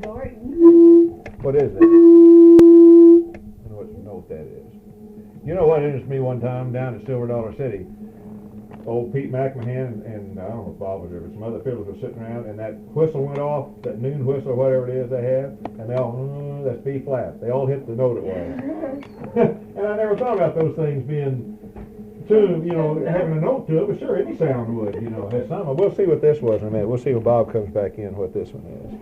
What is it? I know what that is. You know what interested me one time down at Silver Dollar City? Old Pete McMahon and I don't know if Bob was there, but some other fiddlers were sitting around, and that whistle went off, that noon whistle or whatever it is they have, and they all, that's B flat. They all hit the note it was. And I never thought about those things being tuned, you know, having a note to it, but sure, any sound would, you know, have something. We'll see what this was in a minute. We'll see when Bob comes back in what this one is.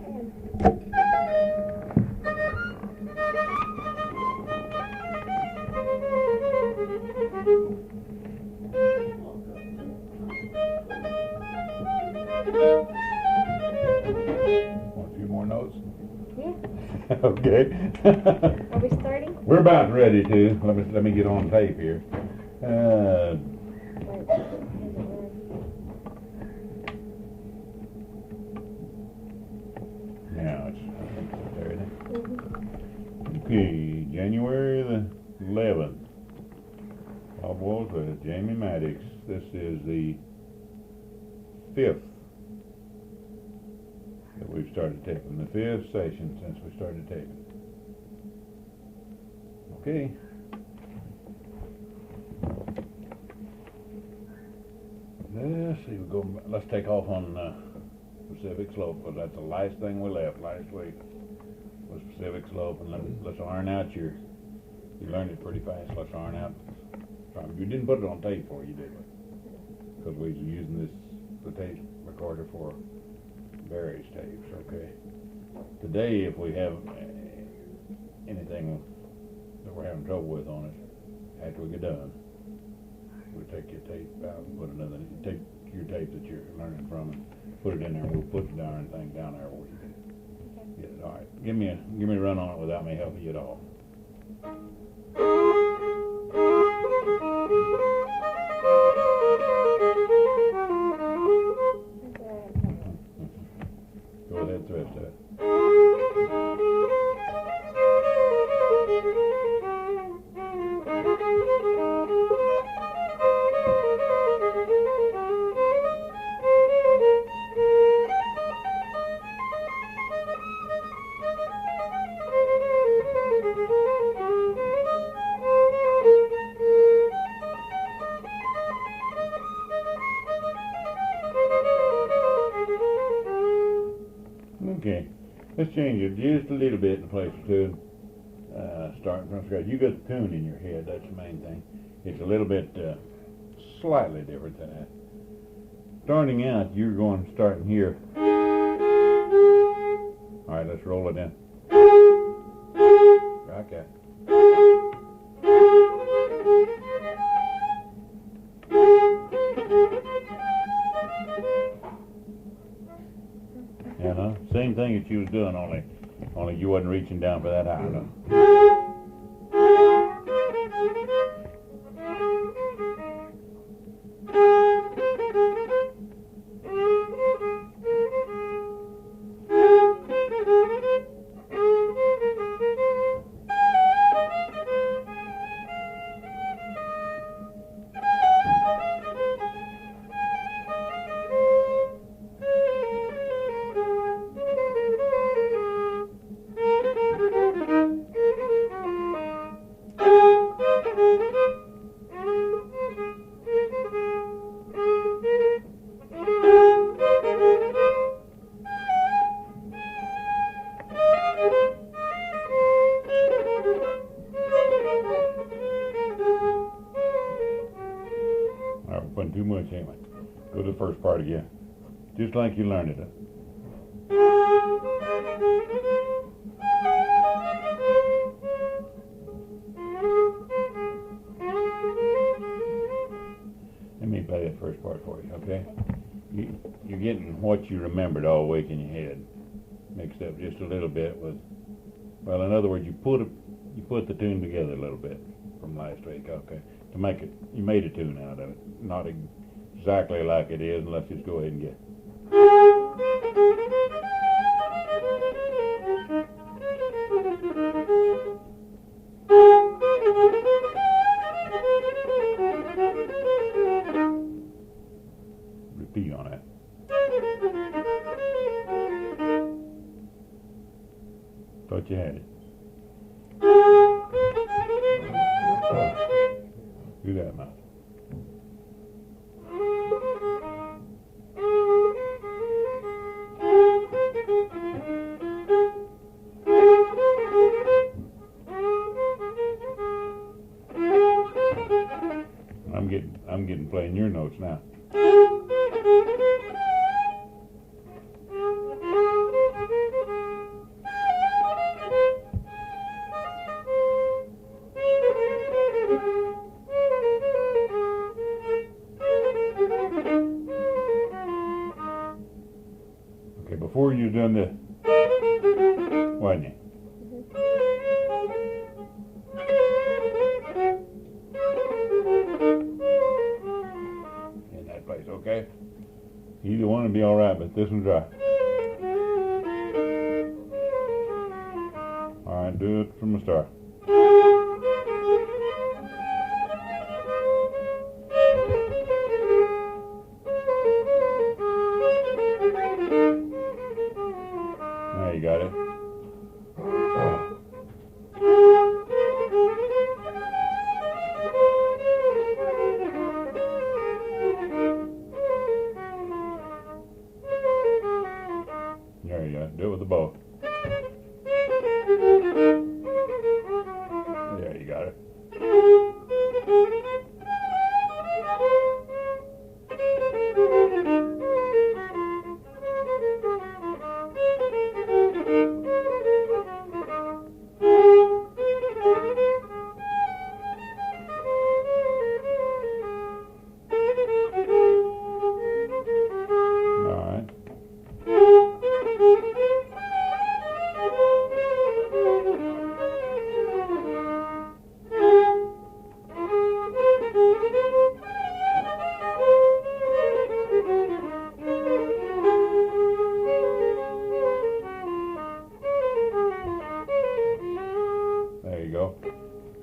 Want a few more notes? Yeah. Okay. Are we starting? We're about ready to. Let me get on tape here. Now it's there. Isn't it? Okay, January the 11th. Bob Walsh with Jamie Maddux. This is the 5th that we've started taping. The 5th session since we started taping. Okay. Let's see. Let's take off on Pacific Slope, because that's the last thing we left last week was Pacific Slope, and let's iron out you learned it pretty fast. Let's iron out. You didn't put it on tape for you, did we? Because we was using the tape recorder for various tapes. Okay. Today, if we have anything that we're having trouble with on it, after we get done, we'll take your tape out and put another. Take your tape that you're learning from and put it in there, and we'll put the darn thing down there where you can get it. All right. Give me a run on it without me helping you at all. Go ahead, thresh that. Okay, let's change it just a little bit in a place or two. Starting from scratch. You got the tune in your head, that's the main thing. It's a little bit slightly different than that. Starting out, you're starting here. Alright, let's roll it in. Okay. You know, same thing that you was doing, only you wasn't reaching down for that high enough. Too much, ain't we? Go to the first part again. Just like you learned it. Let me play that first part for you, okay? You're getting what you remembered all week in your head, mixed up just a little bit with, well, in other words, you put the tune together a little bit from last week, okay? To make it, you made a tune out of it. Not exactly like it is, and let's just go ahead and get it. Repeat on that. Thought you had it. Do that now. I'm getting playing your notes now. Okay, before you done the, wasn't you? In that place, okay? Either one would be all right, but this one's dry. All right, do it from the start. Now you got it. There you go. Do it with the bow. There you got it. All right. There you go.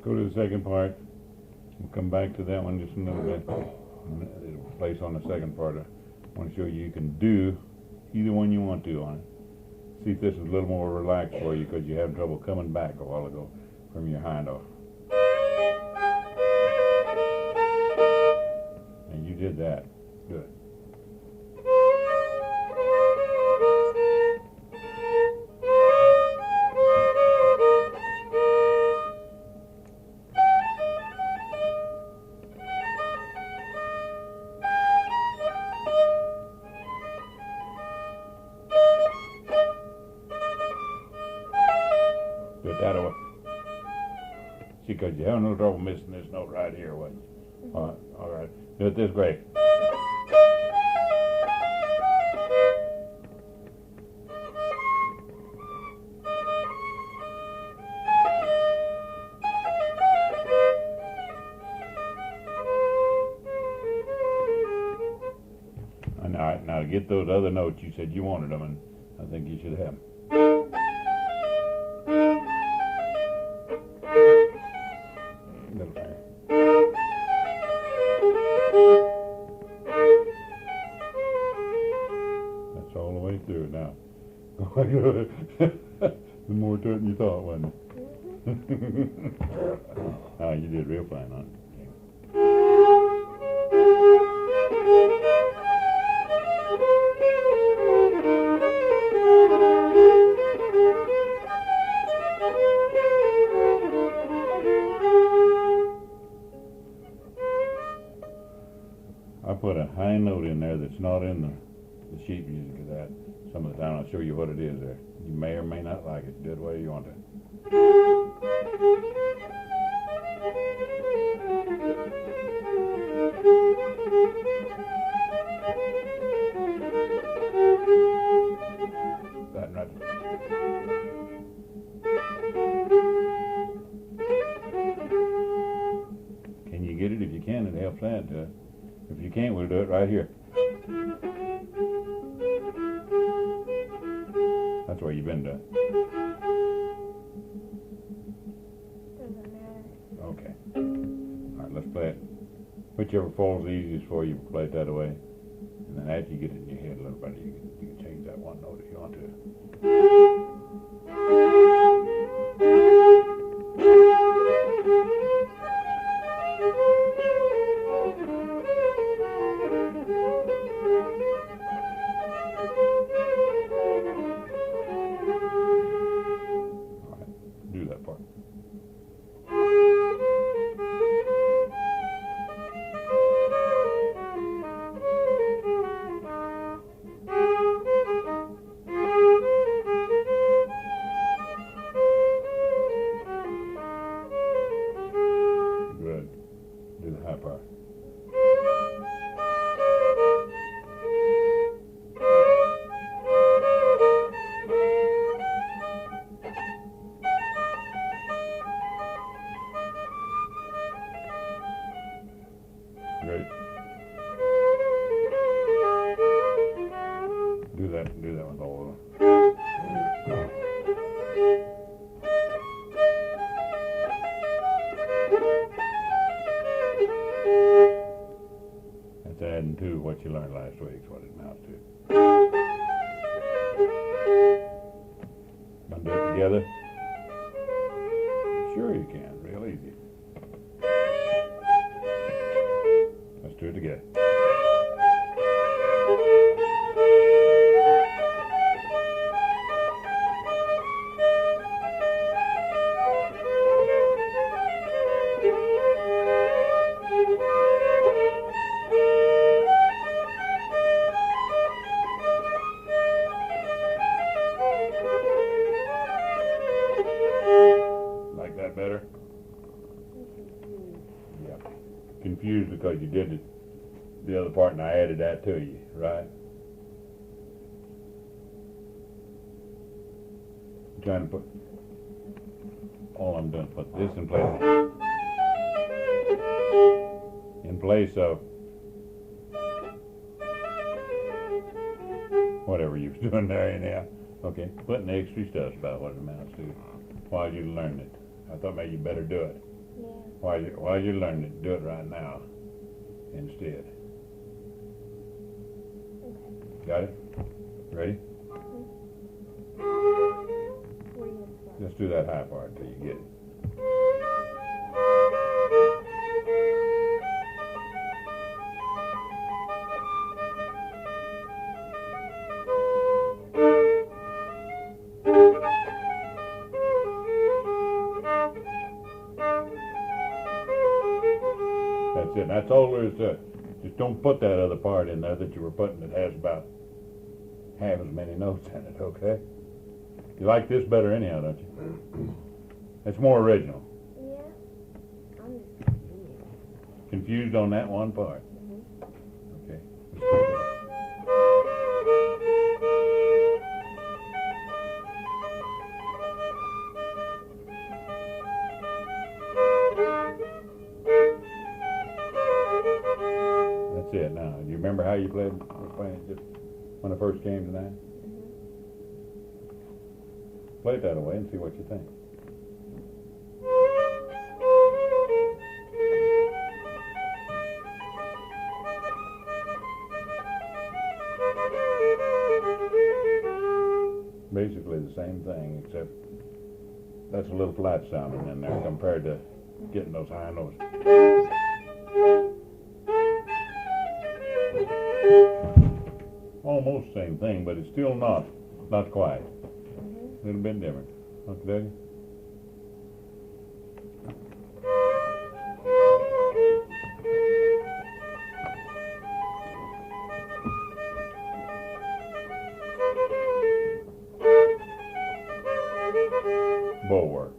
Go to the second part. We'll come back to that one just a little bit. It'll place on the second part. I want to show you can do either one you want to on it. See if this is a little more relaxed for you because you had trouble coming back a while ago from your hind off. And you did that. Good. Do it that way. See, because you have no trouble missing this note right here, wasn't you? All right. Do it this way. And all right, now to get those other notes, you said you wanted them, and I think you should have them. Middle finger. That's all the way through now. There's more to it than you thought, wasn't it? Oh, you did real fine on it. I put a high note in there that's not in the sheet music of that. Some of the time I'll show you what it is there. You may or may not like it. Do it the way you want it. That right there. Can you get it? If you can, it helps add to it. If you can't, we'll do it right here. That's where you've been doing. Doesn't matter. Okay. All right, let's play it. Whichever falls the easiest for you, play it that way. And then after you get it in your head a little better, you can change that one note if you want to. do that with all of them. That's adding to what you learned last week, is what it amounts to. Gonna do it together? Sure you can, real easy. Let's do it together. Like that better? Yeah. Confused because you did the other part and I added that to you, right? I'm trying to put, all I'm doing is put this in place. In place of whatever you was doing there anyhow. Okay, putting the extra stuff about what it amounts to while you're learning it. I thought maybe you better do it. Yeah. While you're learning it, do it right now instead. Okay. Got it? Ready? Where you gonna start? Just do that high part until you get it. That's it. That's all there is to it. Just don't put that other part in there that you were putting that has about half as many notes in it, okay? You like this better anyhow, don't you? It's more original. Yeah. I'm just confused. Confused on that one part. Okay. That's it now. Do you remember how you played it just when I first came tonight? Play it that way and see what you think. Basically the same thing, except that's a little flat sounding in there compared to getting those high notes. Almost same thing, but it's still not quite. A little bit different. Okay. Bow work.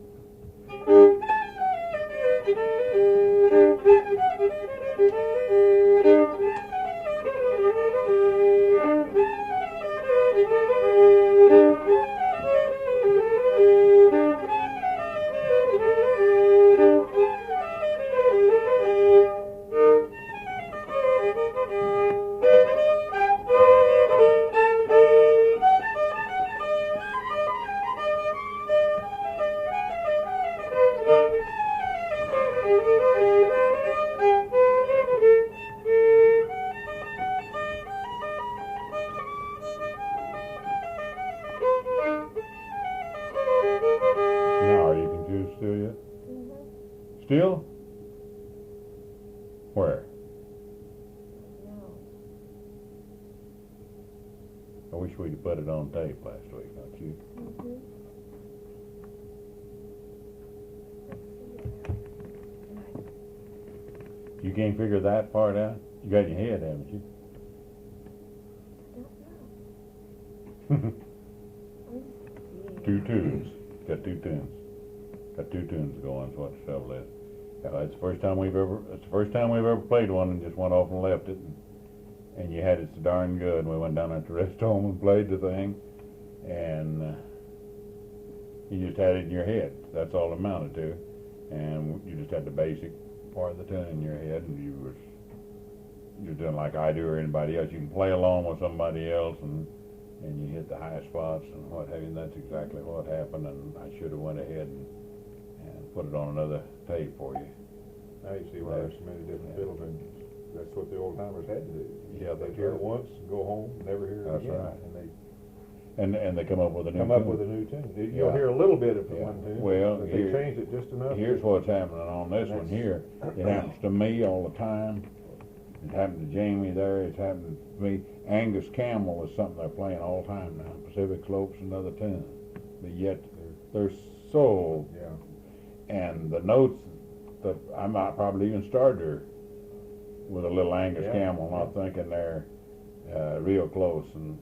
Now, are you confused still yet? Still? Where? No. I wish we'd have put it on tape last week, don't you? You can't figure that part out? You got it in your head, haven't you? I don't know. Two tunes. Got two tunes. Got two tunes going, is what the trouble is. It's the first time we've ever played one and just went off and left it. And you had it so darn good. And we went down at the rest home and played the thing. And you just had it in your head. That's all it amounted to. And you just had the basic part of the tune in your head, and you're doing like I do or anybody else. You can play along with somebody else and and you hit the high spots and what have you, and that's exactly what happened, and I should have went ahead and put it on another tape for you. Now you see why there's so many different fiddle tunes. That's what the old timers had to do. Yeah, They'd hear it once, go home, never hear it That's again. right. And And they come up with a new come up tune. with a new tune. You'll Yeah. hear a little bit of the Yeah. one tune, Well, but they changed it just enough. Here's what's happening on this one here. It happens to me all the time. It happened to Jamie there. It's happened to me. Angus Camel is something they're playing all the time now. Pacific Slope's another tune. But yet they're so, Yeah. and the notes that I might probably even start her with a little Angus Yeah. Camel, not thinking they're real close and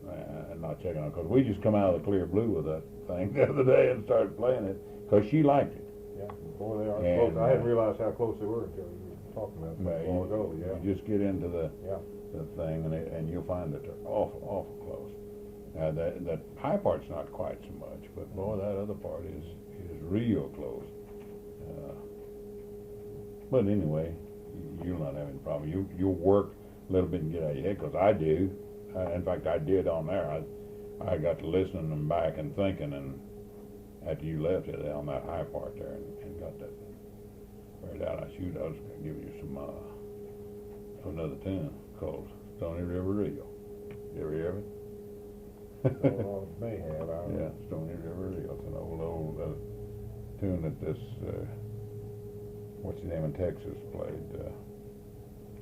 not checking on, because we just come out of the clear blue with that thing the other day and started playing it because she liked it. Yeah. Boy, they are And, close. I hadn't realized how close they were until you were talking about them a while ago. Yeah. You just get into the Yeah. thing and you'll find that they're awful close. The high part's not quite so much, but boy, that other part is real close. But anyway, you'll not have any problem. You'll work a little bit and get out of your head, because I do. In fact, I did on there. I got to listening and back and thinking, and after you left it on that high part there and got that figured out, I was going to give you some another tune called Stony River Reel. You ever hear it? Well, may have. I don't Yeah, know. Stony River Reel. It's an old tune that this what's his name in Texas played.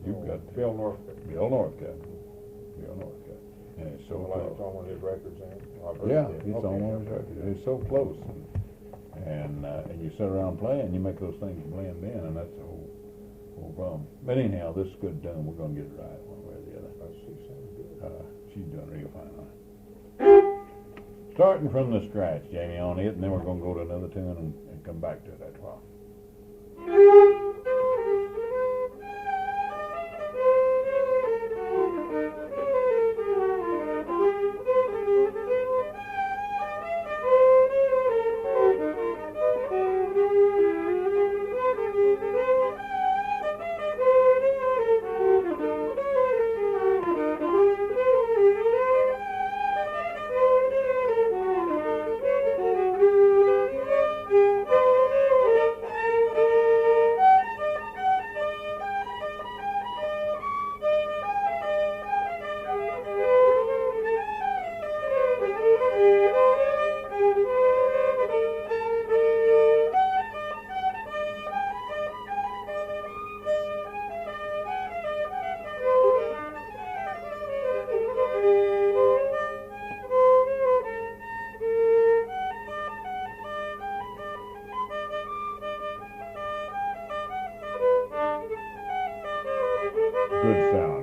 You've got Bill Northcutt. Bill Northcutt. Bill Northcutt. And it's so Like close. it's on one of his records. Yeah, it's on one of his records. It's so close, and you sit around playing, and you make those things blend in, and that's the whole problem. But anyhow, this is good done. We're going to get it right one way or the other. She sounds good. She's doing real fine on it. Starting from the scratch, Jamie, on it, and then we're going to go to another tune and come back to it after a while.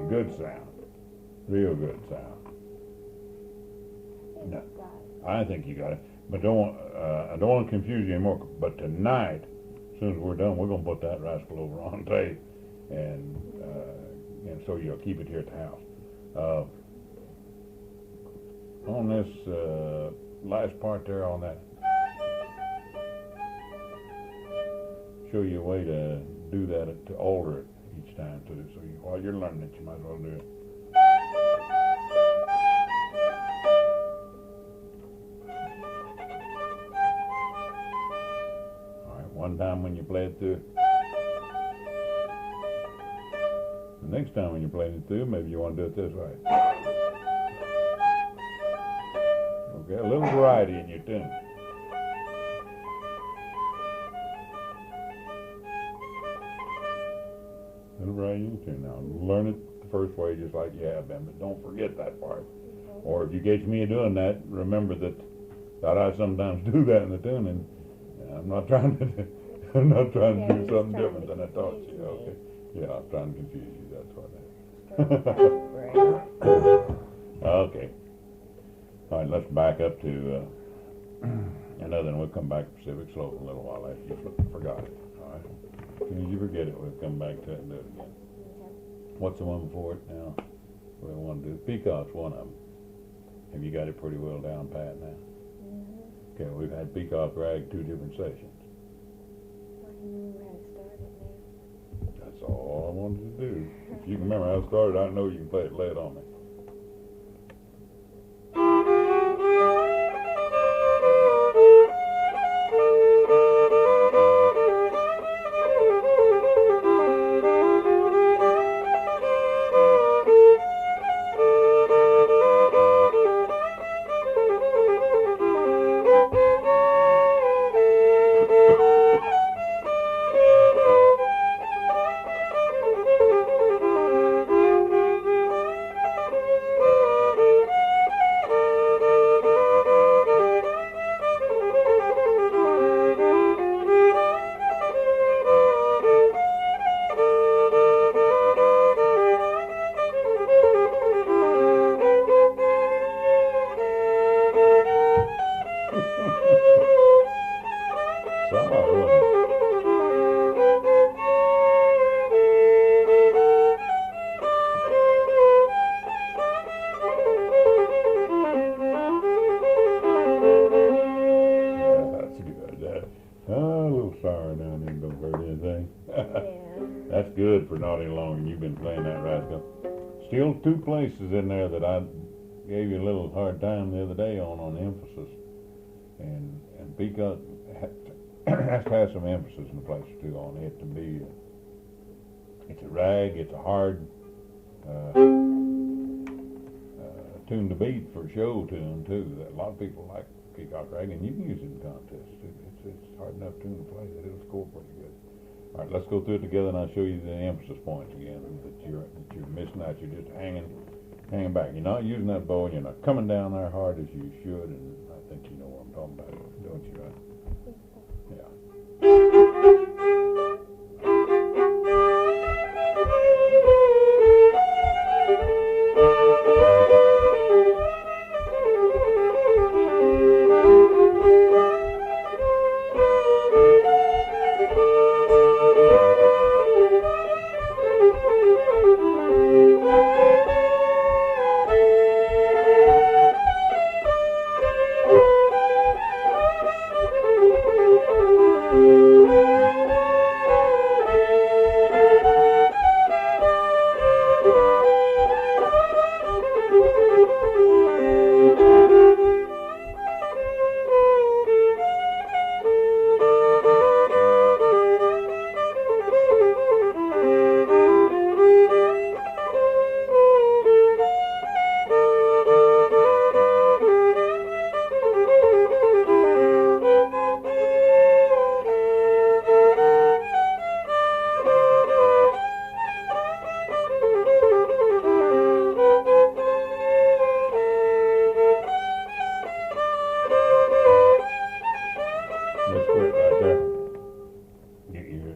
Good sound. Real good sound. No, I think you got it. But I don't want to confuse you anymore. But tonight, as soon as we're done, we're going to put that rascal over on tape, and so you'll keep it here at the house. On this last part there, on that, show you a way to do that, to alter it each time too. So while you're learning it, you might as well do it. All right, one time when you play it through. The next time when you're playing it through, maybe you want to do it this way. Okay, a little variety in your tune. Little variety in your tune now. Learn it the first way just like you have been, but don't forget that part. Or if you catch me doing that, remember that I sometimes do that in the tuning. I'm not trying to I'm not trying to do something different than I taught you. Okay. Yeah, I'm trying to confuse you, that's what it is. Okay. All right, let's back up to another, and we'll come back to Pacific Slope in a little while after you forgot it. All right. As soon as you forget it, we'll come back to it and do it again. What's the one before it now? We want to do Peacock's one of them. Have you got it pretty well down pat now? Okay, we've had Peacock Rag 2 different sessions. That's all I wanted to do. If you can remember how it started, I know you can play it. Lay it on me. good for not any longer than you've been playing that rascal. Still 2 places in there that I gave you a little hard time the other day on emphasis. And Peacock has to have some emphasis in a place or two on it to be. It's a rag. It's a hard tune to beat for show tune too. That a lot of people like Peacock Rag, and you can use it in contests too. It's hard enough tune to play that it'll score pretty good. All right, let's go through it together, and I'll show you the emphasis points again that you're missing out. You're just hanging back. You're not using that bow, and you're not coming down there hard as you should. And I think you know what I'm talking about, don't you? Right? Yeah.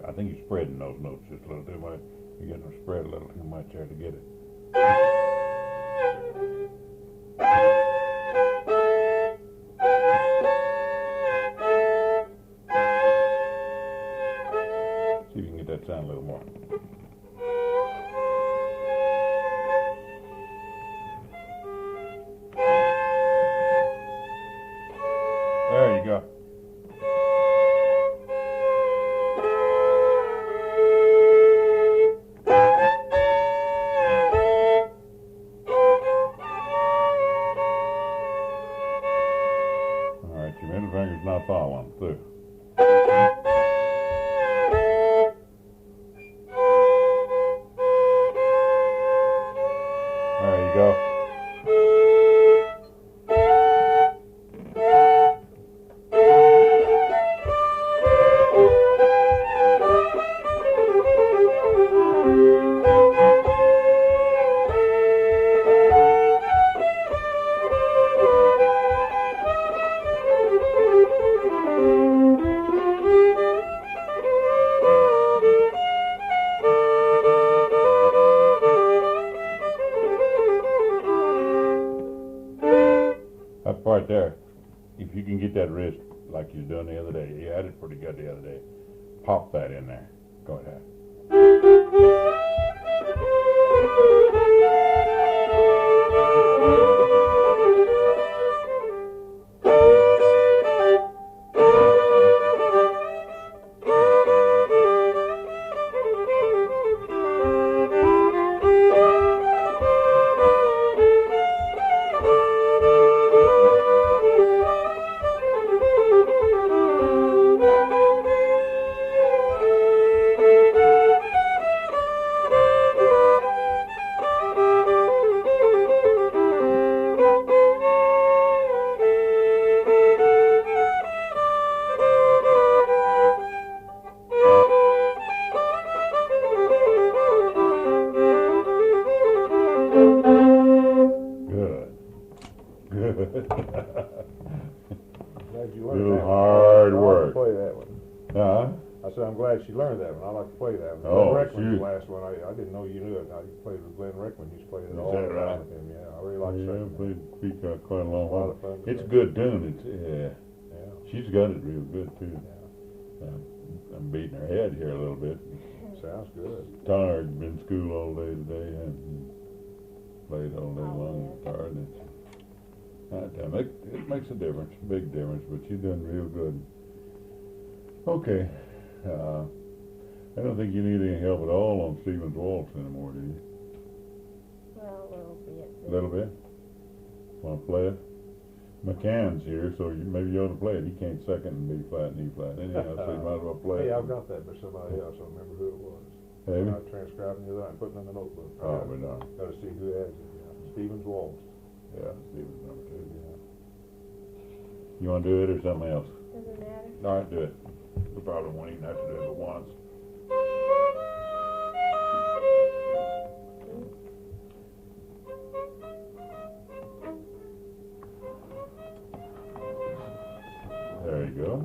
I think you're spreading those notes just a little too much. You're getting them spread a little too much there to get it. See if you can get that sound a little more. There you go. Your middle finger's not following through. There you go. That part there, if you can get that wrist like you done the other day, you had it pretty good the other day, pop that in there. Go ahead. Glad you learned Little that hard one. I like work. to play that one. Huh? I said I'm glad she learned that one. I like to play that one. Oh, Glenn Rickman's shoot. the last one. I didn't know you knew it. I played with Glenn Rickman. He's played it Is all that the right? time with him. Yeah, I really like Yeah, I singing. played Peacock quite a long A lot while. of fun to It's a play. good tune. It's Yeah, she's got it real good too. yeah. I'm beating her head here a little bit. Sounds good. Tired, been in school all day today, and played all day Oh, long. yeah. Tired. It makes a difference, big difference. But you're doing real good. Okay. I don't think you need any help at all on Stevens Waltz anymore, do you? Well, a little bit. A little bit? Want to play it? McCann's here, so maybe you ought to play it. He can't second and B flat and E flat anyhow, so you might as well play Hey, it. I've got that by somebody else. I don't remember who it was. Have you? I'm transcribing the other and putting it in the notebook. Oh, but no. Gotta see who has it. Yeah. Stevens Walsh. Yeah, Stevens number 2, yeah. You want to do it or something else? Doesn't matter. All right, do it. We probably won't even have to do it but once. There you go.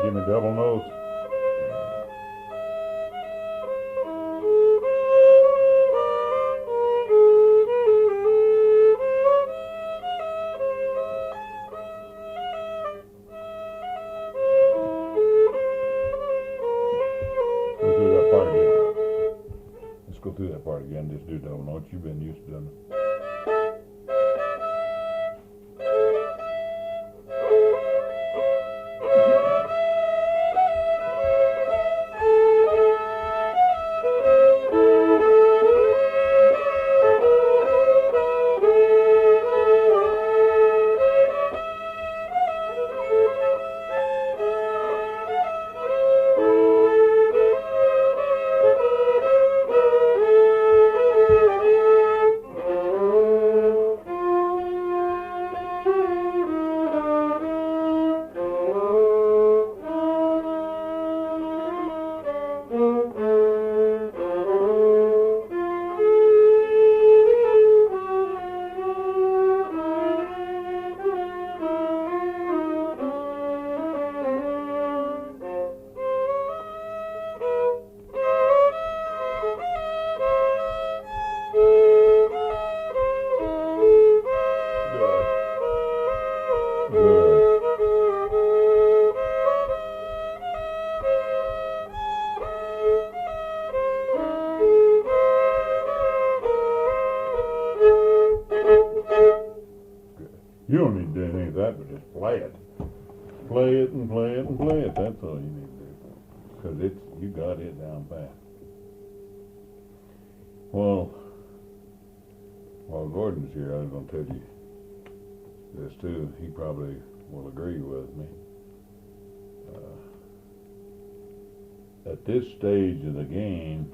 Give me double notes. Go through that part again. Let's go through that part again. Just do double notes. You've been used to them. You don't need to do anything of that, but just play it. Play it and play it and play it. That's all you need to do. Because you got it down pat. Well, while Gordon's here, I was going to tell you this too. He probably will agree with me. At this stage of the game,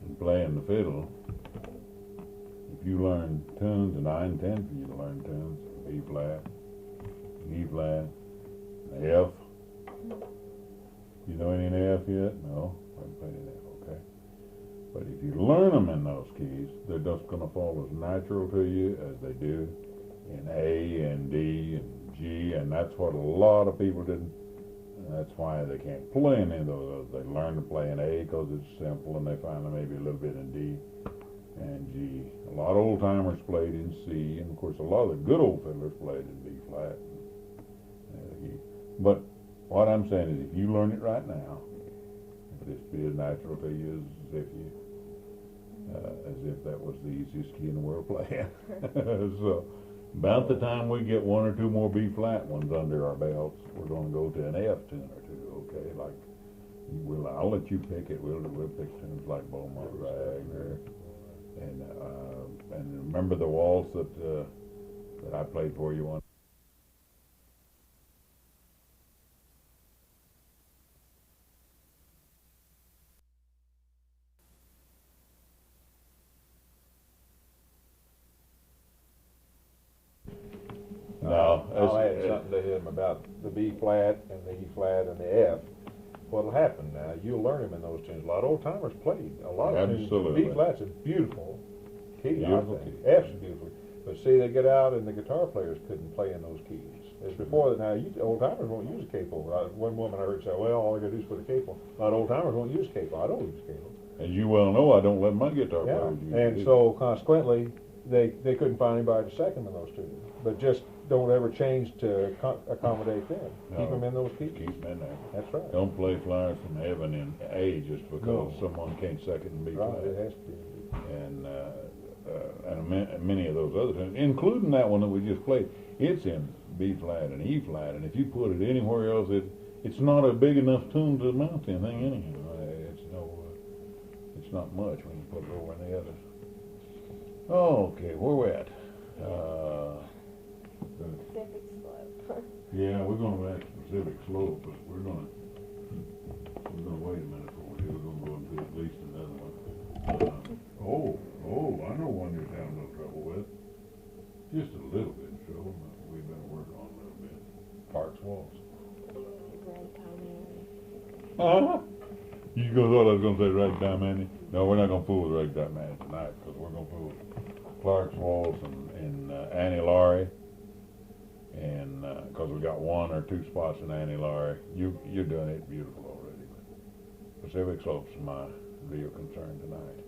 in playing the fiddle, if you learn tunes, and I intend for you to learn tunes, B flat, E flat, F. You know any in F yet? No? I haven't played an F, okay. But if you learn them in those keys, they're just going to fall as natural to you as they do in A and D and G, and that's what a lot of people didn't. And that's why they can't play any of those. They learn to play in A because it's simple, and they find maybe a little bit in D and G. A lot of old timers played in C, and of course a lot of the good old fiddlers played in B flat and E. But what I'm saying is, if you learn it right now, it'll just be as natural to you as if that was the easiest key in the world playing. So About the time we get one or two more B flat ones under our belts, we're gonna go to an F tune or two, okay? Like, I'll let you pick it. We'll pick tunes like Beaumont Rag and remember the Waltz that I played for you one. No, I'll add something to him about the B flat and the E flat and the F. What'll happen now, you'll learn him in those tunes. A lot of old timers played a lot of tunes. Absolutely. B flat's a beautiful key, Beautiful I think. key. F's beautiful. But see, they get out and the guitar players couldn't play in those keys. It's before that now, old timers won't use a capo. One woman I heard say, well, all I gotta do is put a capo. A lot of old timers won't use capo. I don't use capo. As you well know, I don't let my guitar Yeah, players use and it. so consequently, they couldn't find anybody to second in those tunes. But just don't ever change to accommodate them. No. Keep them in those keys. Keep them in there. That's right. Don't play Flyers from Heaven in A just because No. someone can't second and B Right, flat. it has to be. And many of those other tunes, including that one that we just played, it's in B flat and E flat, and if you put it anywhere else, it's not a big enough tune to amount to anything anyhow. It's not much when you put it over in the others. Okay, where we at? Pacific Slope. Yeah, we're gonna ask Pacific Slope, but we're gonna wait a minute before we do. We're gonna go into at least another one. I know one you're having no trouble with. Just a little bit, so we better work on a little bit. Parks Waltz. You thought I was gonna say Ragtime Annie? No, we're not gonna fool with Ragtime Annie tonight, because we're gonna fool with Clark's Waltz and Annie Laurie. And because we got one or two spots in Annie Laurie, you're doing it beautiful already. But Pacific Slope's my real concern tonight.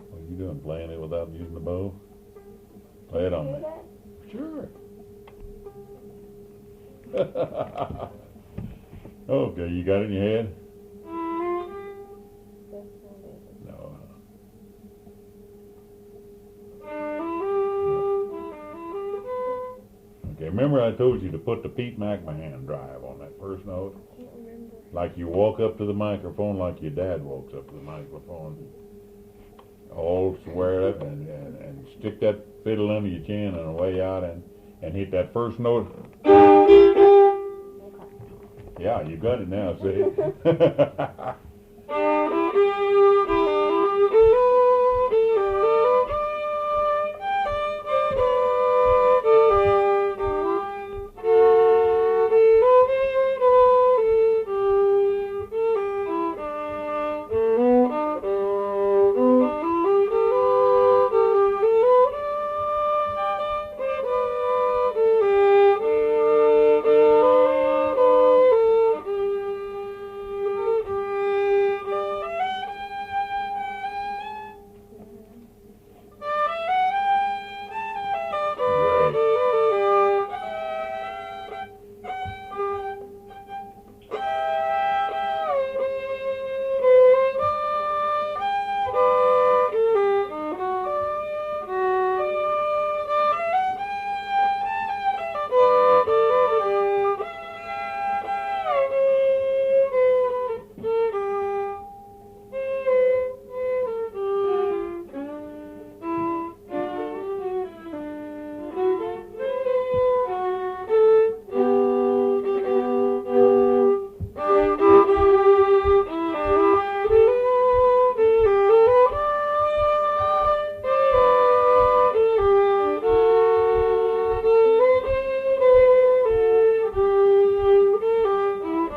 What are you doing? Playing it without using the bow? Play it on Do me. that? Sure. Okay, you got it in your head? That's not it. No. Okay, remember I told you to put the Pete McMahon drive on that first note? I can't remember. Like you walk up to the microphone like your dad walks up to the microphone. All square up and stick that fiddle under your chin on the way out and hit that first note. Okay. Yeah, you got it now, see? Great.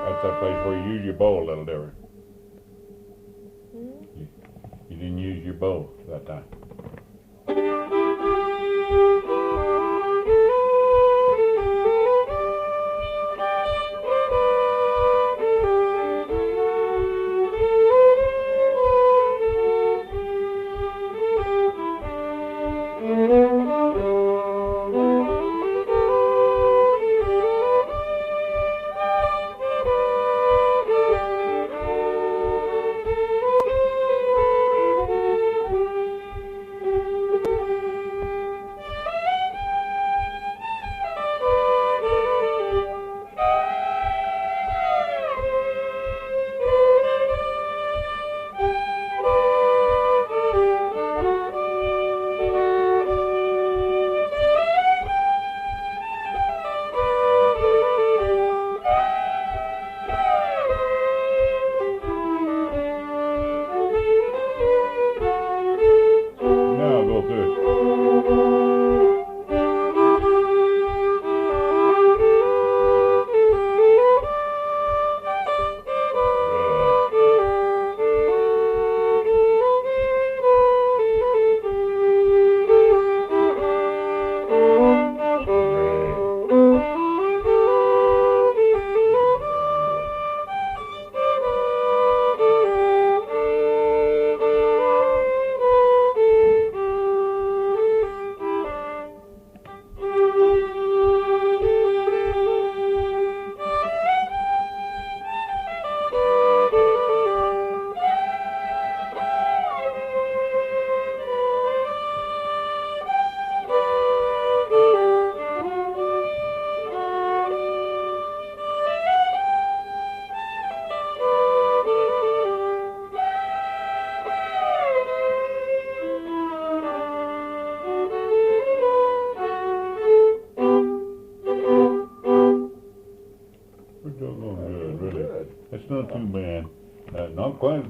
That's that place where you use your bow a little different. Hmm? You didn't use your bow that time.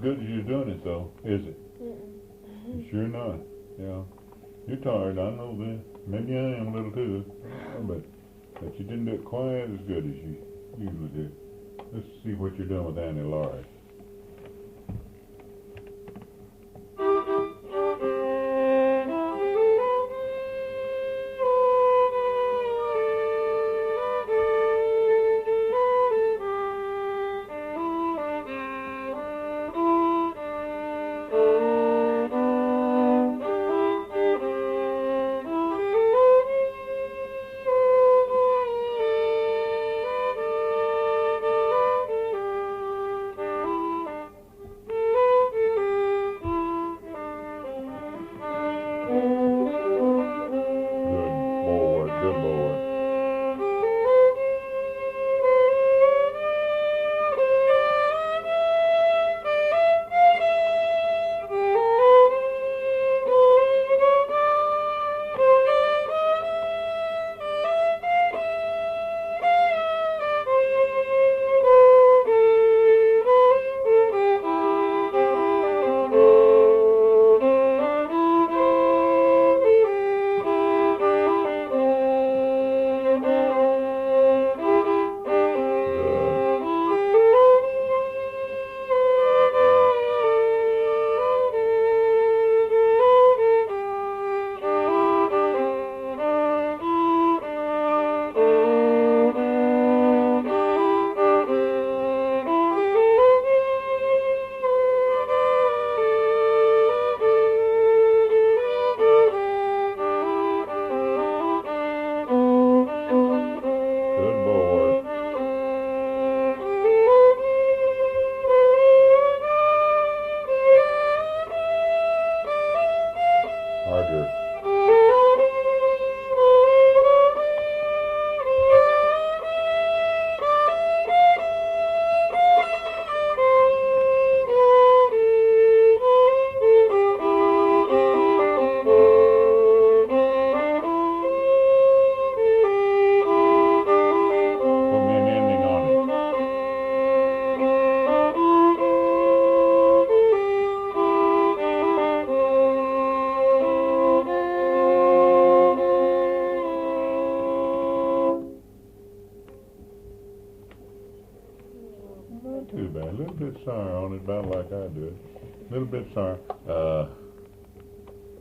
good as you're doing it, though, is it? Mm-mm. Sure not. Yeah. You're tired, I know that. Maybe I am a little too, but you didn't do it quite as good as you usually do. Let's see what you're doing with Annie Laurie. Good boy. Harder. Put me an ending on it. Not too bad. A little bit sour on it, about like I do it. A little bit sour.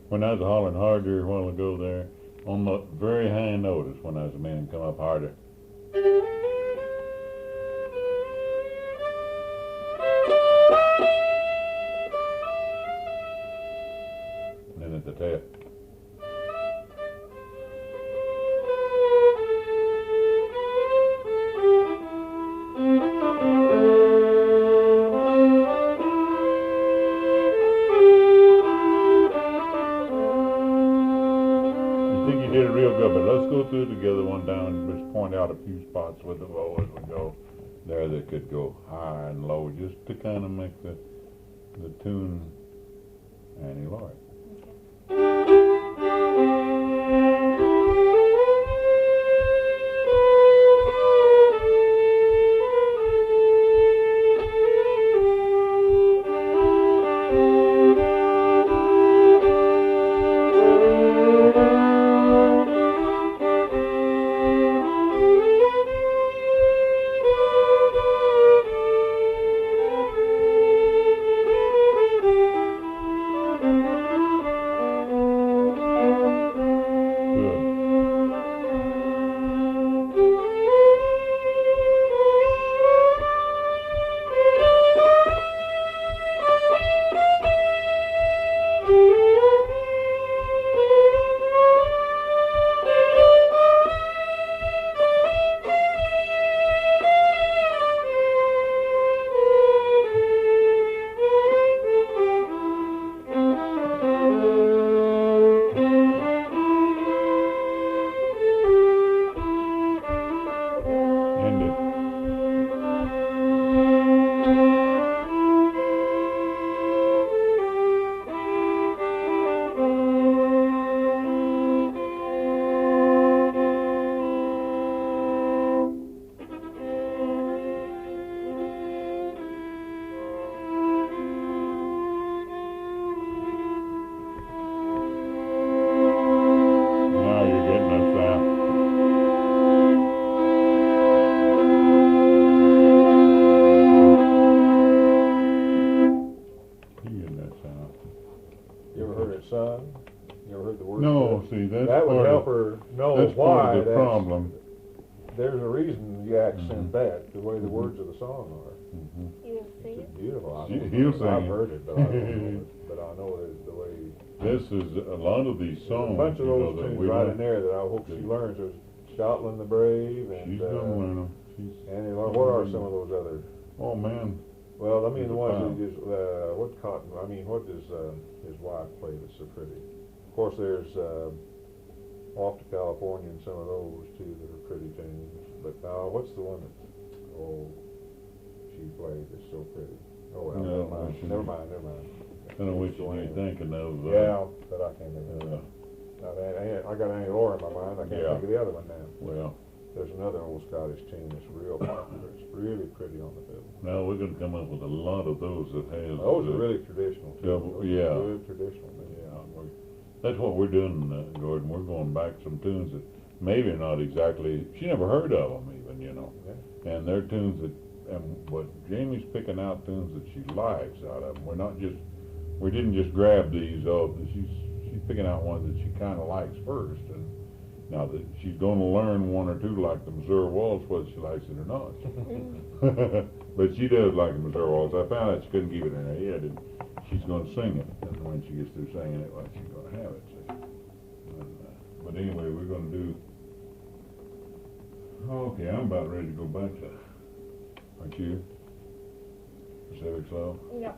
When I was hollering harder a while ago there, on the very high note is when I was a man come up harder. And then at the tail. I think you did it real good, but let's go through it together one down and just point out a few spots with the bow as we go there that could go high and low, just to kind of make the tune Annie Laurie. sun. You ever heard the word? No, sun? see, that's That would part help of, her know that's why part of the that's- problem. There's a reason you accent Mhm. that, the way the Mhm. words of the song are. Mhm. You didn't see It's it? beautiful. I She- don't he'll know. sing I've it. heard it, but I don't know it. But I know it the way. This is, a lot of these There's songs, a bunch of you know, those that tunes we right learn. in there that I hope she learns. There's Scotland the Brave and She's gonna learn them. She's, and what are some of those other? oh, man. Well, I mean There's the a ones pile. that just what Cotton. I mean, what does his wife play that's so pretty? Of course, there's Off to California and some of those too that are pretty tunes. But what's the one that she played that's so pretty? Oh well, No, never mind. I know what you're thinking of. Yeah, but I can't think of it. uh, I got Annie Laura in my mind. I can't Yeah. think of the other one now. well, There's another old Scottish tune that's real popular. It's really pretty on the fiddle. now we're gonna come up with a lot of those that has. Those are really traditional too. double- Those are yeah. good traditional. Yeah, that's what we're doing, Gordon. We're going back some tunes that maybe not exactly, she never heard of them even, you know. Yeah. And they're tunes that, but Jamie's picking out tunes that she likes out of them. We didn't just grab these, she's picking out ones that she kinda likes first. And now that she's gonna learn one or two like the Missouri Waltz, whether she likes it or not. But she does like the Missouri Waltz. I found out she couldn't keep it in her head, and she's gonna sing it. And when she gets through singing it, well, she's gonna have it. See? But anyway, we're gonna do. Okay, I'm about ready to go back to. Aren't you? Pacific Slope. No.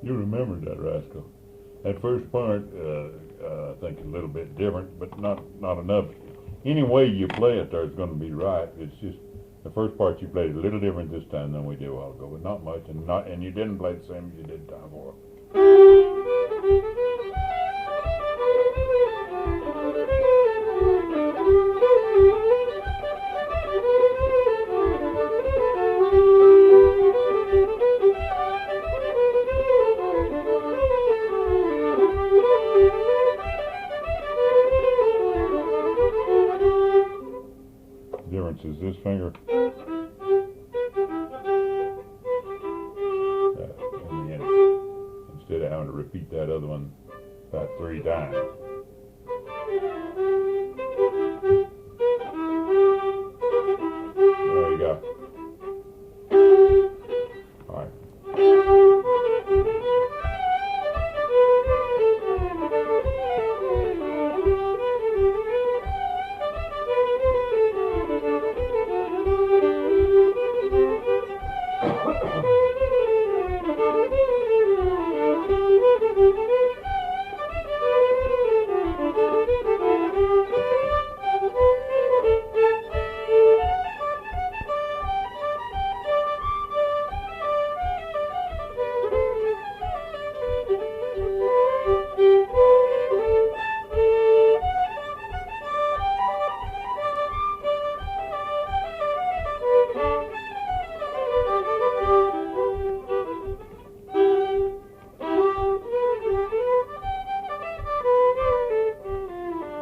You remembered that, rascal. That first part, I think a little bit different, but not enough. Any way you play it, there's going to be right. It's just the first part you played a little different this time than we did a while ago, but not much, and you didn't play the same as you did time before. Difference is this finger. In the end, instead of having to repeat that other one about 3 times. There you go. All right.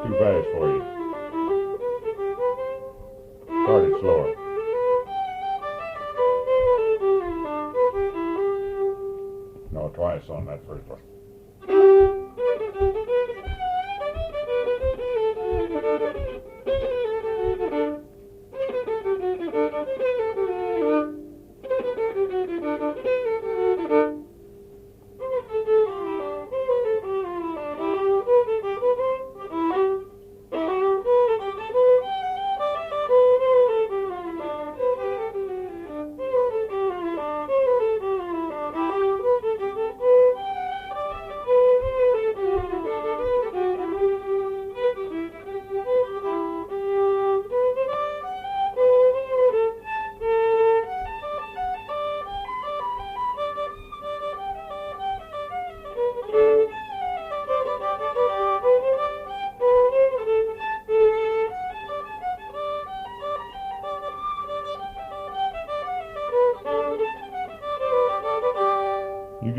Too fast for you. Start it slower. No, twice on that first one.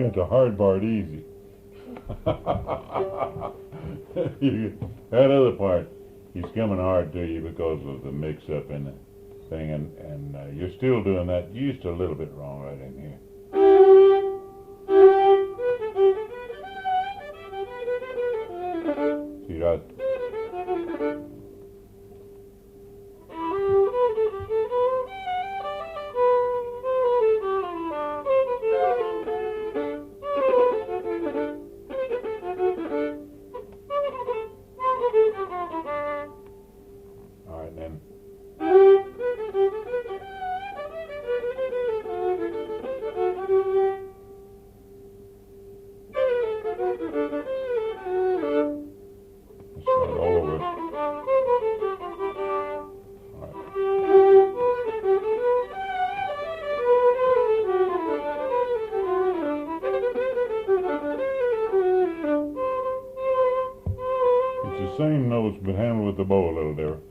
got the hard part easy. That other part, he's coming hard to you because of the mix-up in the thing, and you're still doing that just a little bit wrong right in here. See that? All right, then. Let's start all over. All right. It's the same notes, but handled with the bow a little different.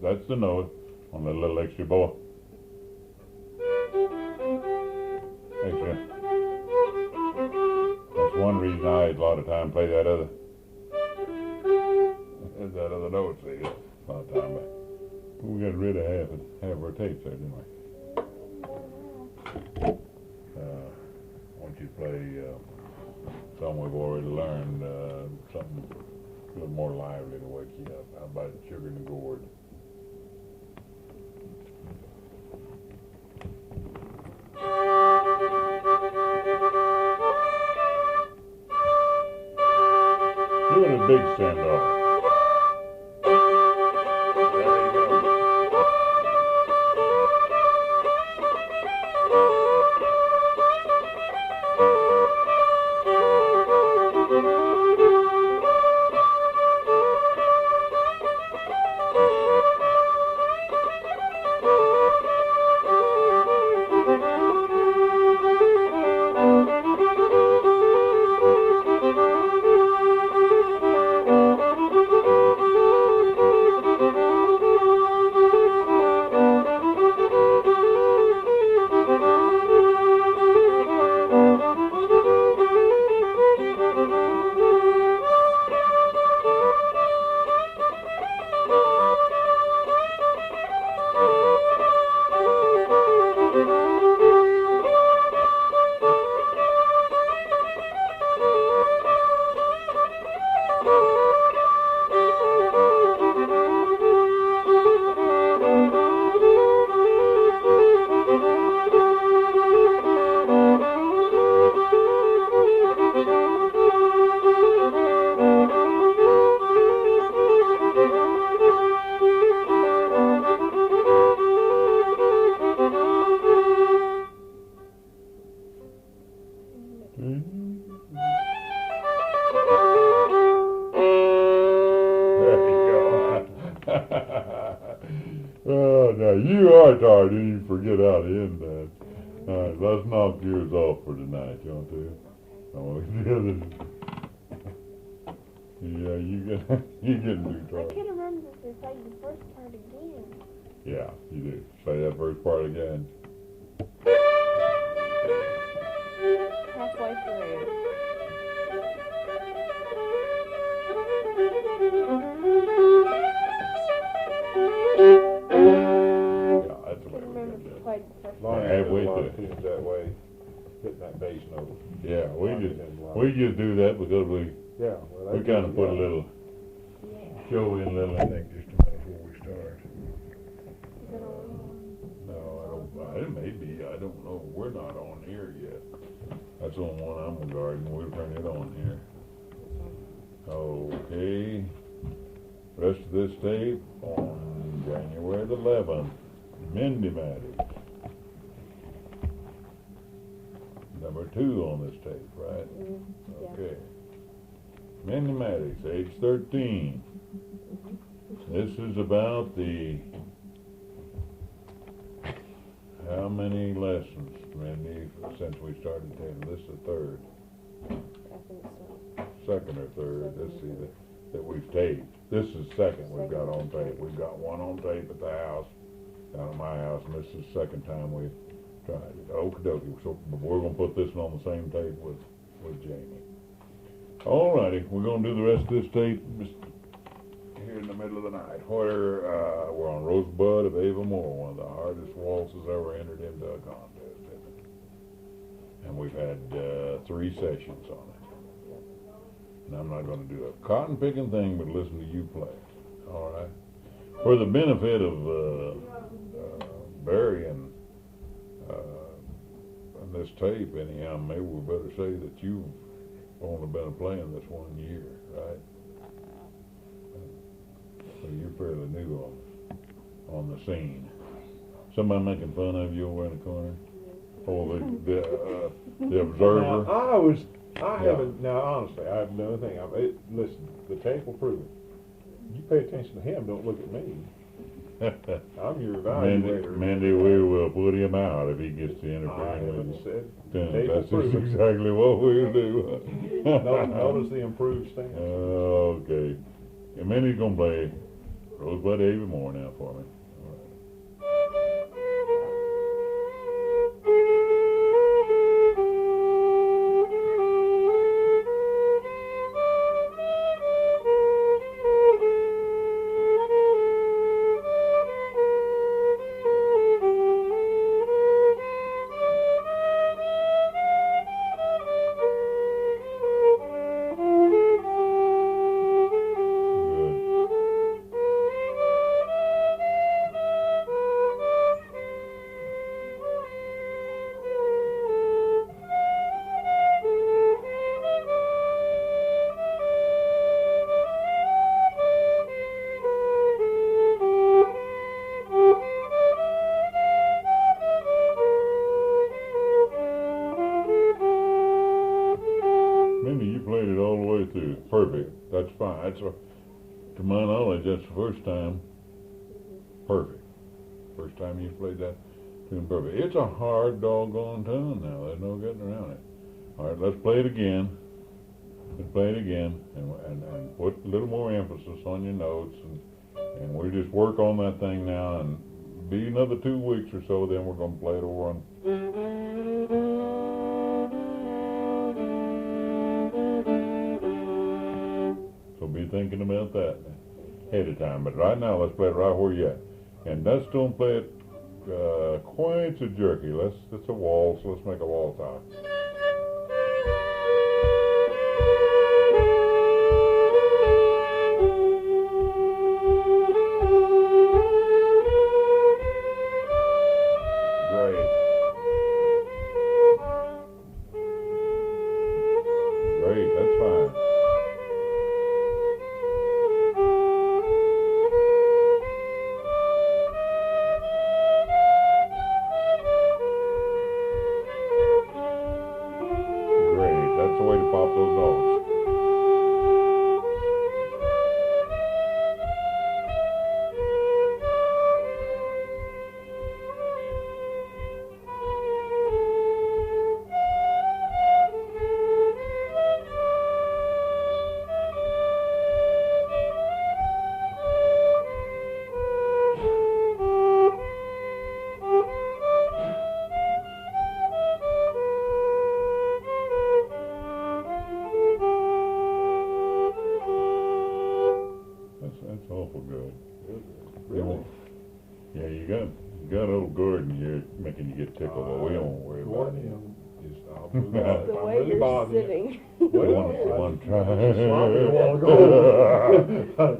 That's the note on the little extra bow. Extra. That's one reason I had a lot of time play that other note, see, a lot of time back. We got rid of half of our tapes there, didn't we? I want you to play something we've already learned, something a little more lively to wake you up. How about Sugar and the Gourd? Doing a big send-off. Oh, now you are tired and you forget how to end that. All right, let's knock yours off for tonight, you want to? Yeah, you getting too I tired. can't remember if they played the first part again. Yeah, you do. Play that first part again. Halfway through. Yeah, that's the way I we're remember gonna do if they it. played the first Long part. as Halfway a lot through. of tunes that way, hitting that bass note. Yeah, we Long just do that because Yeah, well, we that's kind of easy, put a yeah. little Yeah. show in a little, I think, just a minute before we start. Is it on? No, it may be, I don't know, we're not on here yet. That's on one I'm regarding, we'll turn it on here. Okay, rest of this tape on January the 11th, Mindy Maddux. Number 2 on this tape, right? Yeah. Okay. Mindy Maddux, age 13. This is about the How many lessons, Mindy, since we started taking? This is the third, I think so. second or third, let's see, that we've taped. This is second we've got on tape. We've got one on tape at the house, down at my house, and this is the second time we've tried it. Okie dokie, so we're gonna put this one on the same tape with Jamie. Alrighty, we're gonna do the rest of this tape just here in the middle of the night. We're on Rosebud of Avamore, one of the hardest waltzes ever entered into a contest, isn't it? And we've had 3 sessions on it. And I'm not gonna do a cotton picking thing but listen to you play. Alright? For the benefit of Barry and this tape anyhow, maybe we better say that you've only been playing this 1 year, right? So you're fairly new on the scene. Somebody making fun of you over in the corner? Oh, the observer? Now, I haven't, now honestly, I have no thing. Listen, the tape will prove it. You pay attention to him, don't look at me. I'm your evaluator. Mindy, we will put him out if he gets to I interfere haven't with you. said. That's exactly what we'll do. Notice the improved stance. Okay. And Mindy's gonna play Rosebud Avamore now for me. Perfect. That's fine. To my knowledge, that's the first time. Perfect. First time you played that tune perfect. It's a hard doggone tune now. There's no getting around it. All right, let's play it again. Let's play it again, and put a little more emphasis on your notes, and we just work on that thing now, and be another 2 weeks or so, then we're going to play it over on. Be thinking about that ahead of time, but right now let's play it right where you're at, and let's don't play it quite so jerky. It's a waltz. Let's make a waltz out. Great, that's fine. That's the way to pop those dogs. That's awful good. Really? Yeah, you got a little Gordon here making you get tickled, but we don't worry about him. The way you're sitting. One try.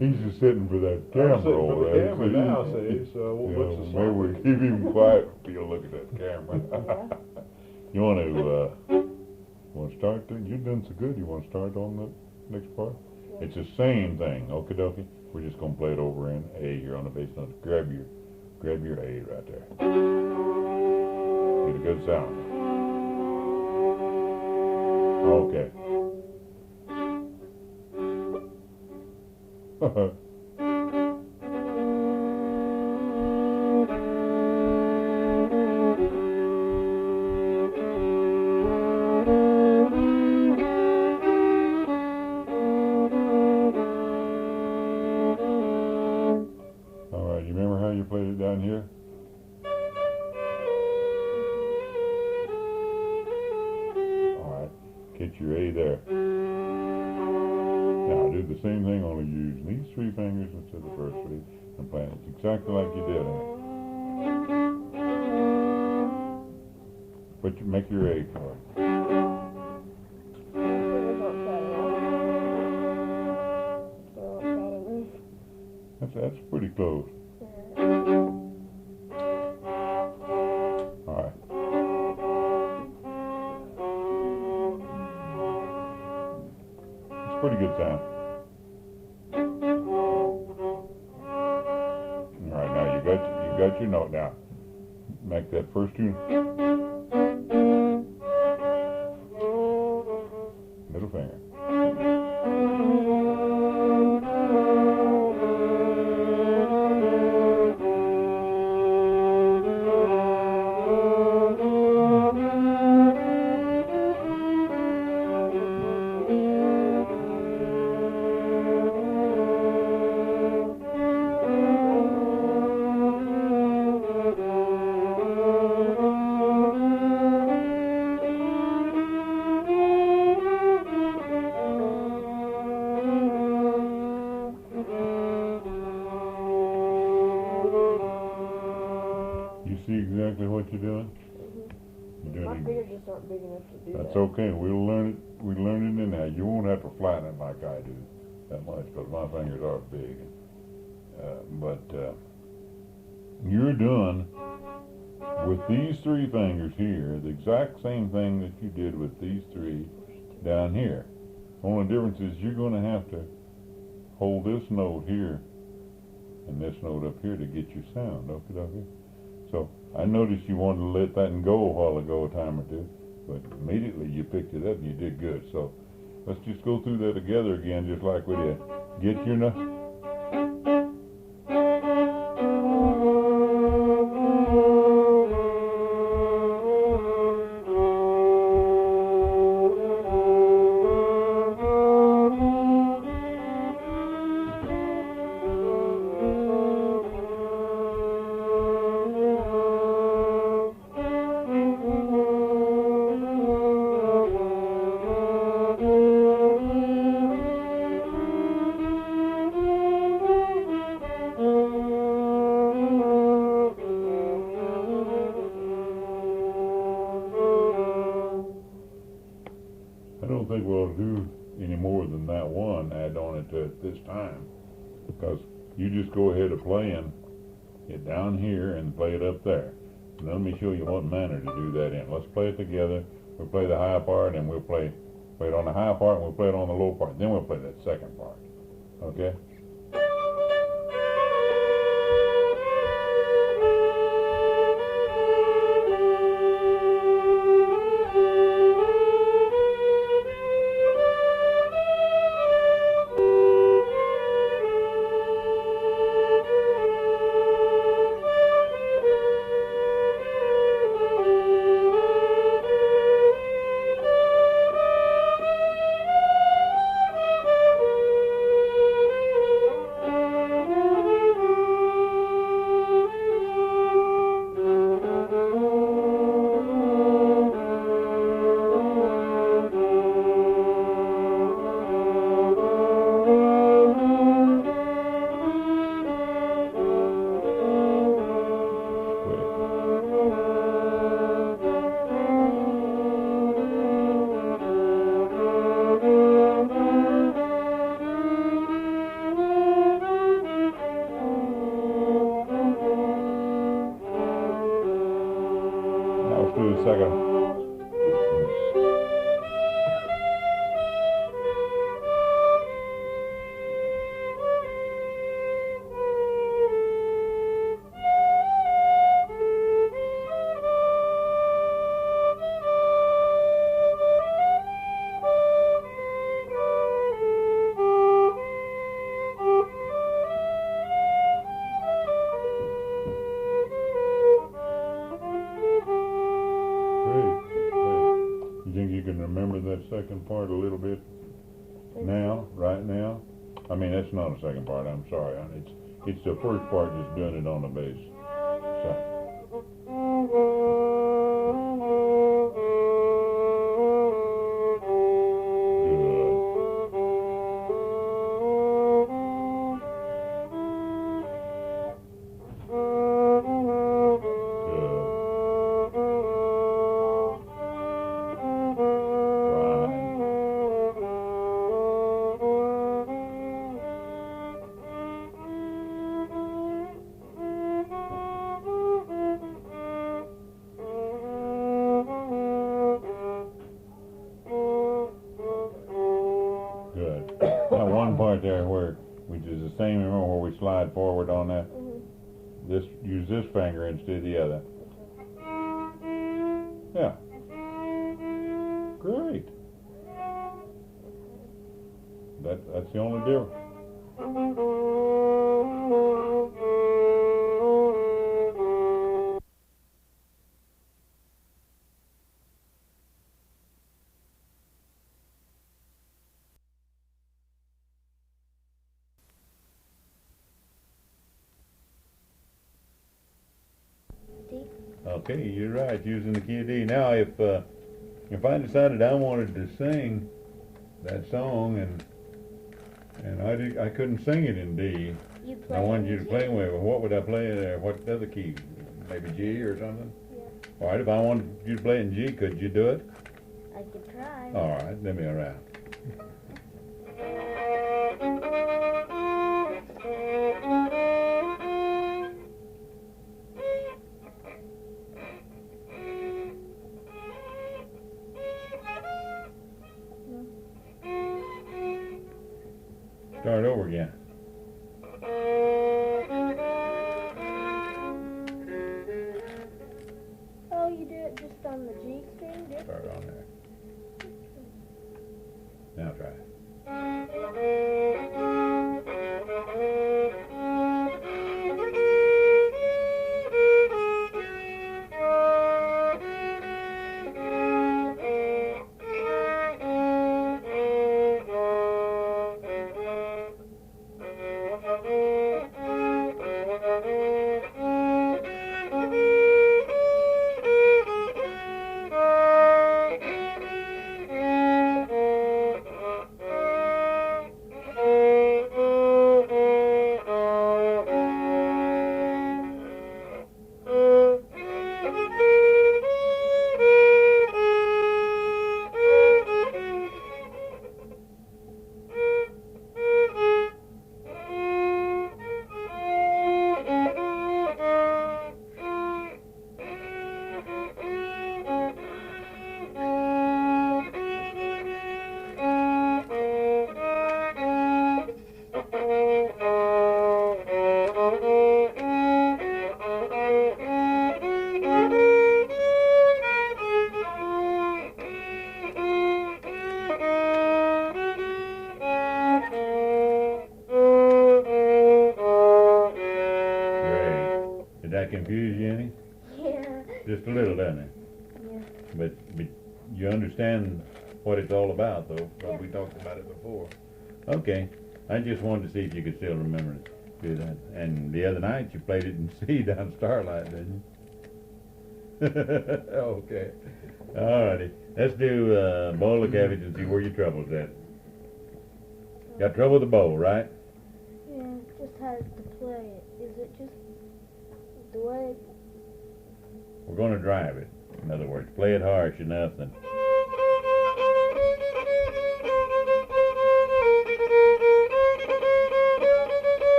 He's just sitting for that camera I'm sitting over for the there. camera now, see, so what's the maybe we keep him quiet if you look at that camera. You want to start? You're doing so good. You want to start on the next part? It's the same thing. Okie dokie. We're just gonna play it over in A here on the bass note. Grab your A right there. Get a good sound. Okay. ever played it down here? Alright, get your A there. Now do the same thing, only using these three fingers instead of the first three, and play it exactly like you did in it. But you make your A chord. That's pretty close. All right. It's pretty good sound. All right, now you got your note now. Make that first tune. Middle finger. See exactly what you're doing? You're My doing fingers just aren't big enough to do that. That's okay. We'll learn it. We learn it in there. You won't have to flatten it like I do that much because my fingers are big. You're doing with these three fingers here the exact same thing that you did with these three down here. Only difference is you're going to have to hold this note here and this note up here to get your sound. Okay. So I noticed you wanted to let that go a while ago, a time or two, but immediately you picked it up and you did good. So let's just go through that together again, just like we did. Get your note. I don't think we'll do any more than that one, add on it to it this time, because you just go ahead of playing it down here and play it up there. And let me show you what manner to do that in. Let's play it together. We'll play the high part and we'll play it on the high part and we'll play it on the low part. Then we'll play that second part. Okay? Second. Remember that second part a little bit now, right now? I mean, that's not a second part, I'm sorry. It's the first part just doing it on the bass. So. Part there where, which is the same, remember where we slide forward on that? This, use this finger instead of the other. Yeah. Great. That's the only difference. Okay, you're right, using the key of D. Now, if I decided I wanted to sing that song and I couldn't sing it in D, I wanted you to play with it, what would I play there? What other key? Maybe G or something? Yeah. All right, if I wanted you to play it in G, could you do it? I could try. All right, let me around. Start over again. Oh, you do it just on the G string? Start on there. Now try it. Confuse you any? Yeah. Just a little, doesn't it? Yeah. But you understand what it's all about, though. Yeah. We talked about it before. Okay. I just wanted to see if you could still remember to do that. And the other night you played it in C down Starlight, didn't you? Okay. All righty. Let's do bowl of cabbage and see where your trouble's at. Got trouble with the bowl, right? Yeah, just how to play it. Is it just the way? We're going to drive it. In other words, play it harsh enough and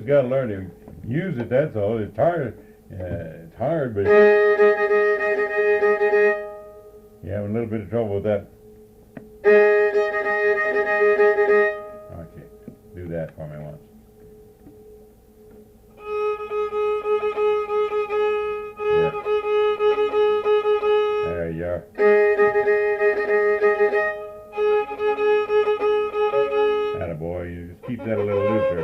gotta learn to use it, that's all. It's hard, but you're having a little bit of trouble with that. Okay, do that for me once. Yeah. There you are. Attaboy, you just keep that a little looser.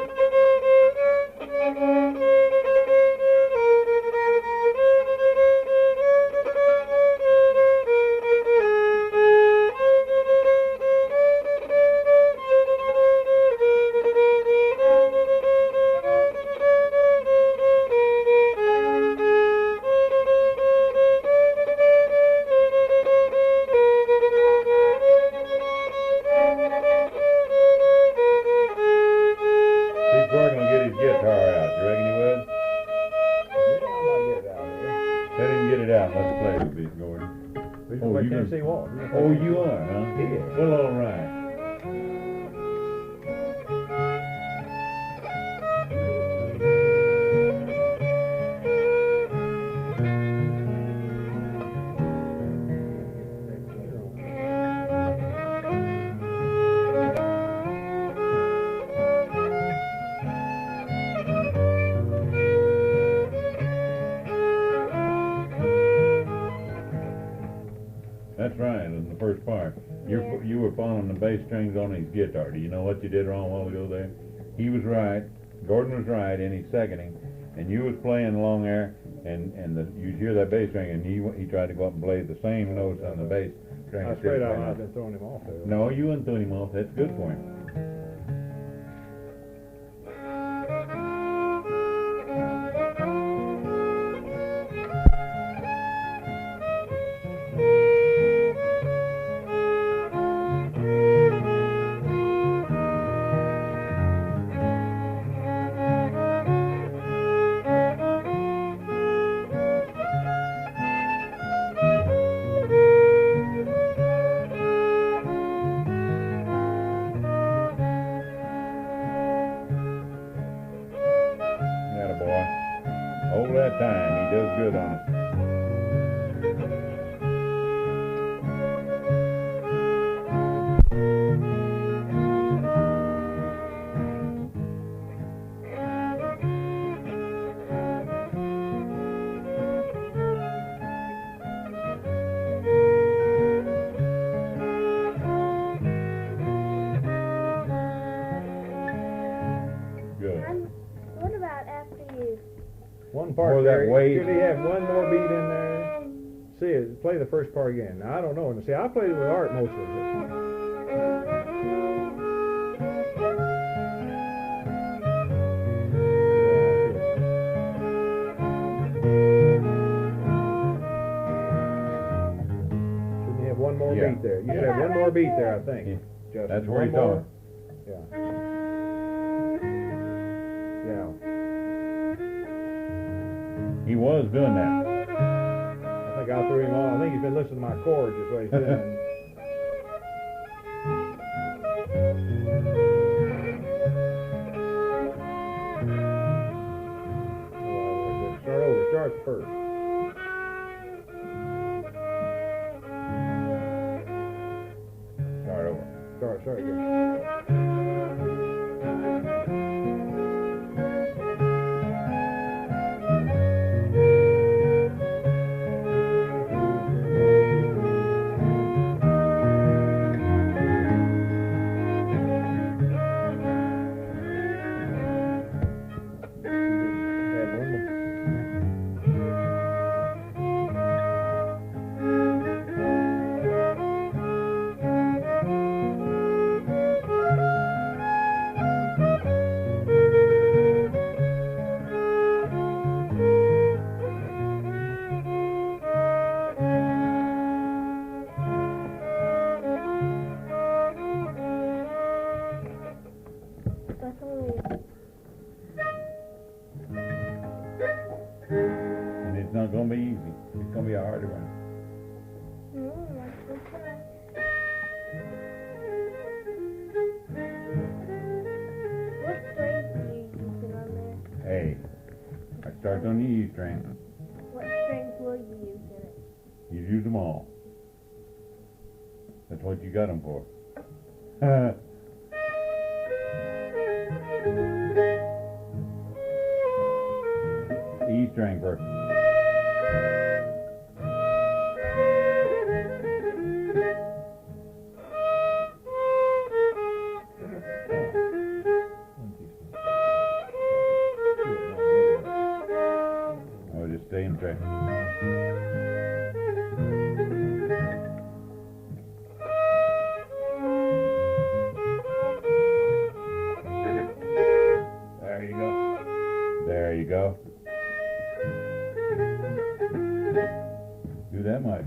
Waltz. Oh, you are, huh? Yeah. Well, all right. That's right, in the first part. You were following the bass strings on his guitar. Do you know what you did wrong a while ago there? He was right, Gordon was right in his seconding, and you was playing along there, and you'd hear that bass string, and he tried to go up and play the same notes on the bass string. I was afraid I might have been throwing him off there. No, you wouldn't throw him off. That's good for him. Hold that time, he does good on it. Good. What about after you? One part More that there. weight. Should he have one more beat in there? See it. Play the first part again. Now, I don't know. See, I played it with Art mostly. Shouldn't you have one more Yeah. beat there? You should have one more beat there, I think. Yeah. Justin. That's where One he's more. going. Yeah. Yeah. He was doing that. I think I threw him on. I think he's been listening to my chords is what he's doing. Start over. Start first. Start over. Start again. Add one more. That's only And it's not going to be easy. It's going to be a harder one. like this one. What strings are you using on there? Start on the E string. What strings will you use in it? You use them all. That's what you got them for. E string first. Oh, just stay in track. There you go. There you go. Do that much.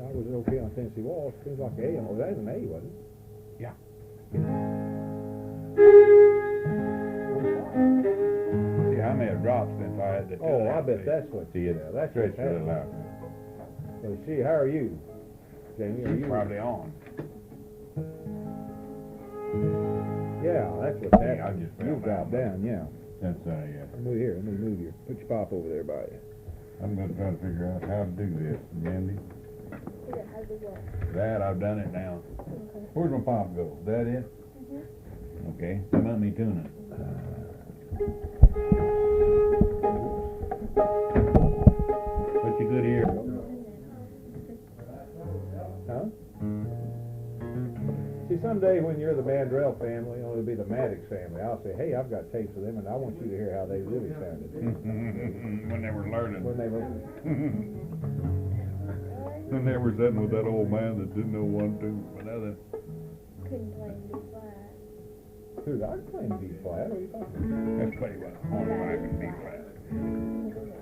I was okay on Tennessee Walsh. Seems like A. Oh, that was an A, wasn't it? Yeah. See, I may have dropped since I had the. Oh, I bet that's what. See it. Yeah, that's stretched what's a little out. So, see, how are you, Jamie? Are you? Probably on. Yeah, that's what's happening. I just fell You've dropped down, yeah. That's yeah. Move here. Let me move you. Put your pop over there by you. I'm gonna try to figure out how to do this, Mindy. Yeah, how's it go? That I've done it now. Okay. Where's my pop go? Is that it? Okay. How about me tuning? Put your good ear. Huh? See, someday when you're the Mandrell family, it'll be the Maddux family. I'll say, hey, I've got tapes of them, and I want you to hear how they really sounded. When they were learning. When they were... When they were sitting with that old man that didn't know one tooth from another. Couldn't play in B flat. Dude, I was playing B flat. What are you talking about? Let's play one. On five and B flat.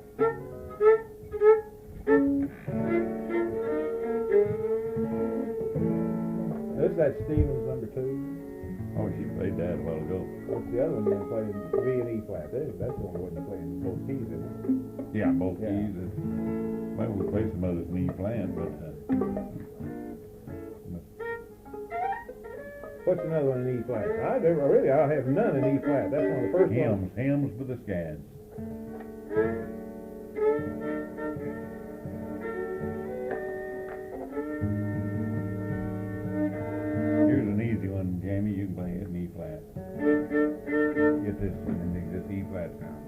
This is that Stevens number 2. Oh, she played that a while ago. What's the other one you're playing? B and E flat. That's the one who wasn't playing both keys, is it? Yeah, both Yeah. keys. Maybe we'll play some others in E flat, but What's another one in E flat? I have none in E flat. That's one of the first ones. hymns for the scads. Here's an easy one, Jamie. You can play it in E flat. Get this in this E flat sound.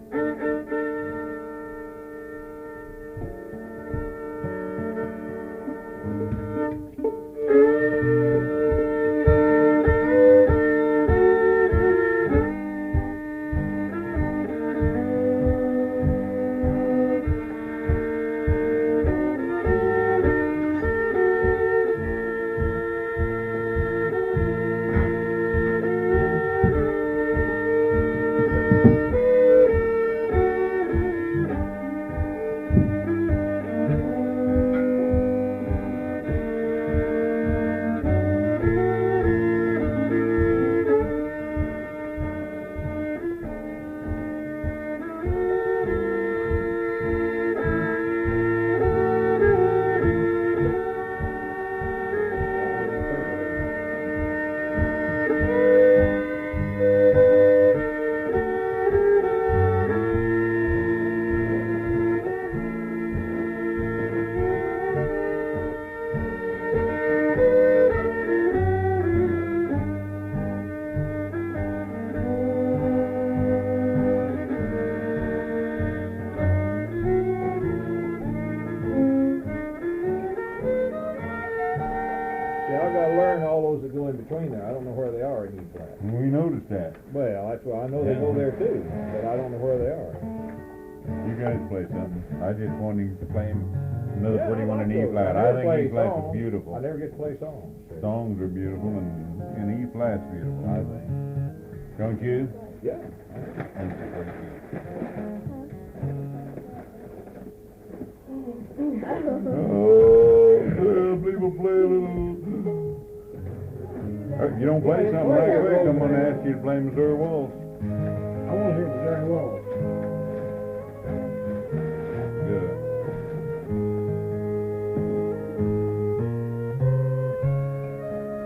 at. Well, that's why I know they go there too, but I don't know where they are. You guys play something. I just wanted you to play another Yeah, pretty one in I like E flat. those. I never think play E flat's songs. beautiful. I never get to play songs. Songs are beautiful and E flat's beautiful, I think. Don't you? Yeah. Oh, people play a little. You don't play something right quick, I'm gonna ask you to play Missouri Waltz. I want to hear Missouri Waltz. Good.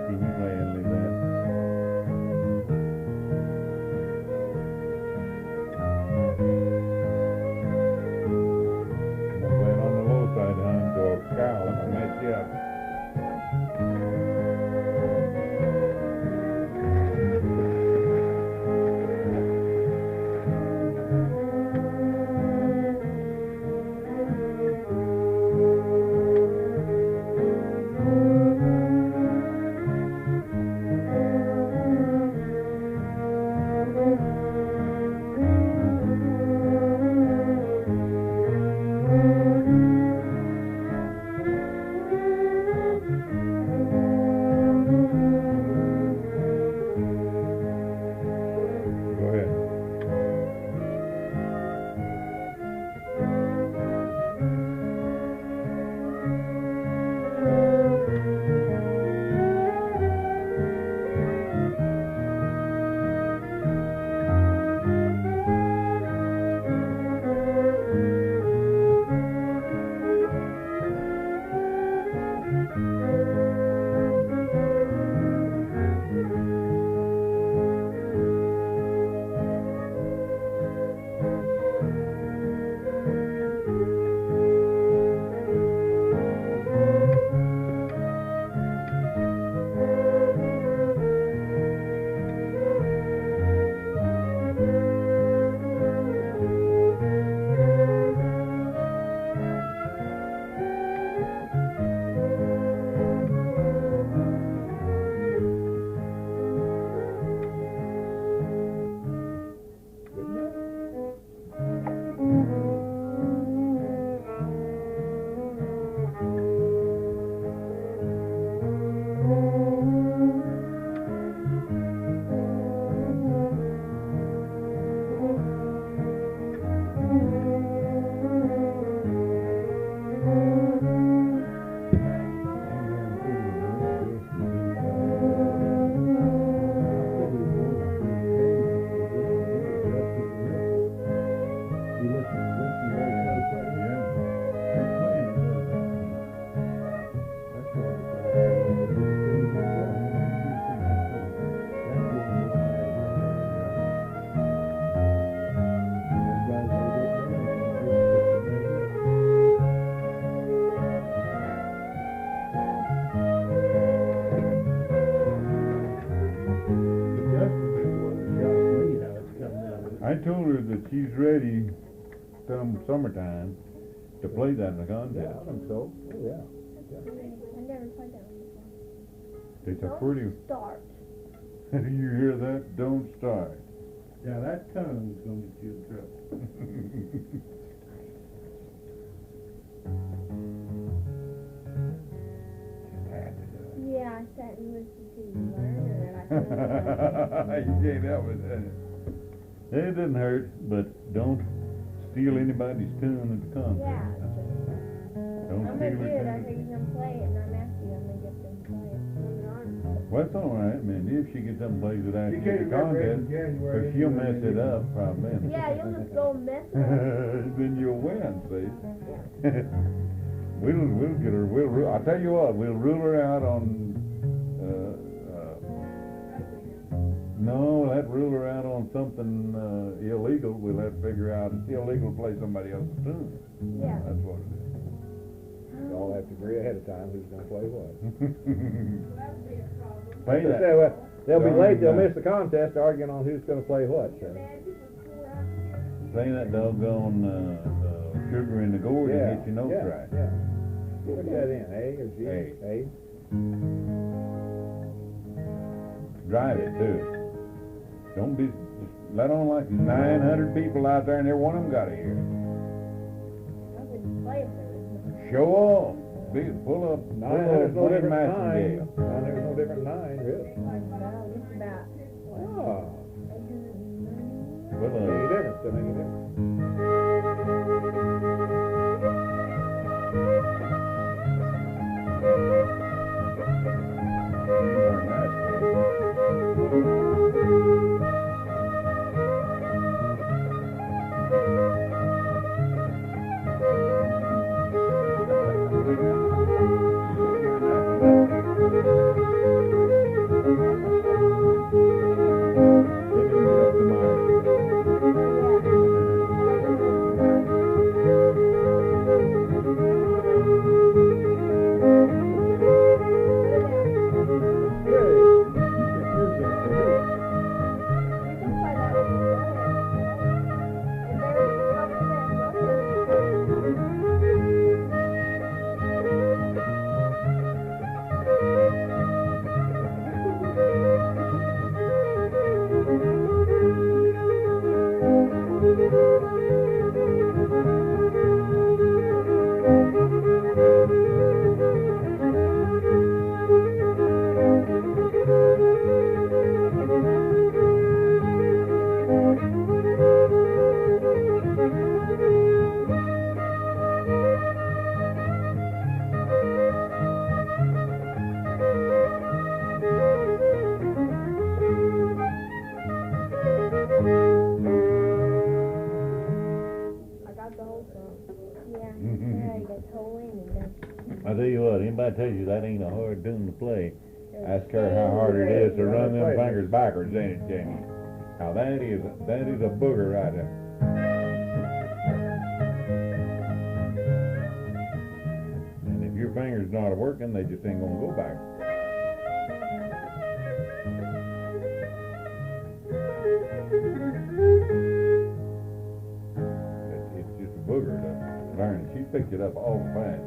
Can you play and leave that? I'm playing on the low side, hon, so a scowl, I'm gonna mess you up. Go ahead. I told her that she's ready come summertime to play that in the Yeah, contest. I think so. Oh, yeah. I never played that one before. It's a Don't pretty, start. you hear that? Don't start. Yeah, that tongue's gonna get you in trouble. Yeah, I sat and listened to you learn and I couldn't. You can't help it. It doesn't hurt, but don't steal anybody's tune at the contest. Yeah, Don't I'm steal gonna do their it. I tune. think you're gonna play it, and I'm asking you, I'm gonna get them to play it. Well, that's all right, Mindy. If she gets some plays it out You at can't the remember it contest, in January. but she'll mess it up, probably. Yeah, you'll just go mess it up. Then you'll win, see? Yeah. We'll get her. I'll tell you what. We'll rule her out on. No, we'll have to rule her out on something illegal. We'll have to figure out it's illegal to play somebody else's tune. Yeah. That's what it is. We all have to agree ahead of time who's gonna play what. Play They that. say, well, they'll be Don't late, they'll do that. miss the contest arguing on who's gonna play what, so. Play that doggone sugar in the gourd and hit your notes yeah, right. Yeah. Put that in, A or G? A. A. Drive it too. Don't be, let on like 900 people out there and every one of them got a ear. I wouldn't play it. Show off. Pull up, There's no different nine. martingale. There's no different nine, really. No, it's about Oh, 890. Well, any difference, doesn't make a difference. I tell you what, anybody tells you that ain't a hard tune to play, ask her how hard it is to run them fingers backwards, ain't it, Jamie? Now that is a booger right there. And if your fingers not working, they just ain't gonna go back. It's just a booger to learn. She picked it up all fast.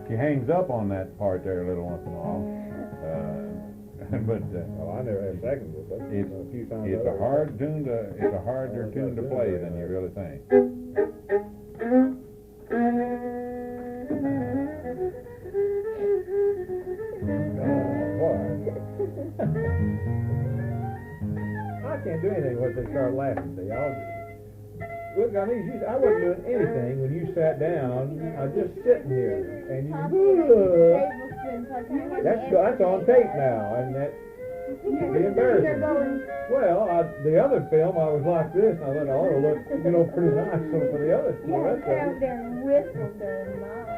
She hangs up on that part there a little once in a while. But Well, I never had seconds with it. it's A few times it's I a was. hard tune to it's a harder tune to play than you really think. I can't do anything once they start laughing. See, look, I mean, I wasn't doing anything when you sat down. I was just sitting here, and you. That's on tape now, and that. Be embarrassing. Well, the other film, I was like this, and I thought I ought to look, pretty nice. So for the other, the rest of it. There and whistle during mine.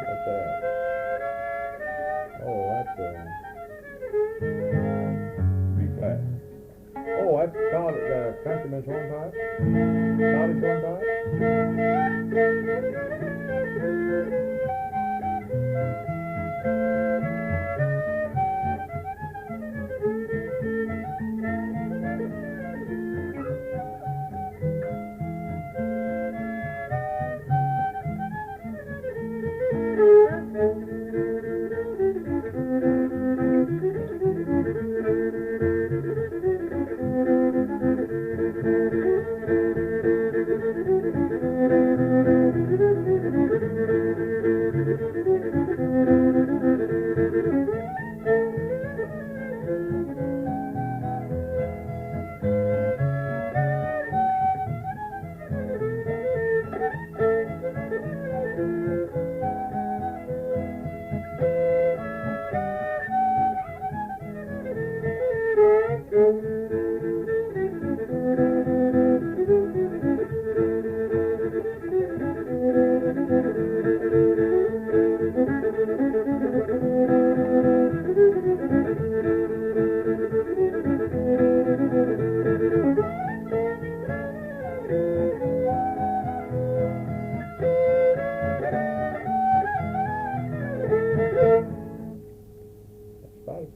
What's that? Oh, that's Be flat. Oh, that's Countryman's hornpipe. Cottage hornpipe.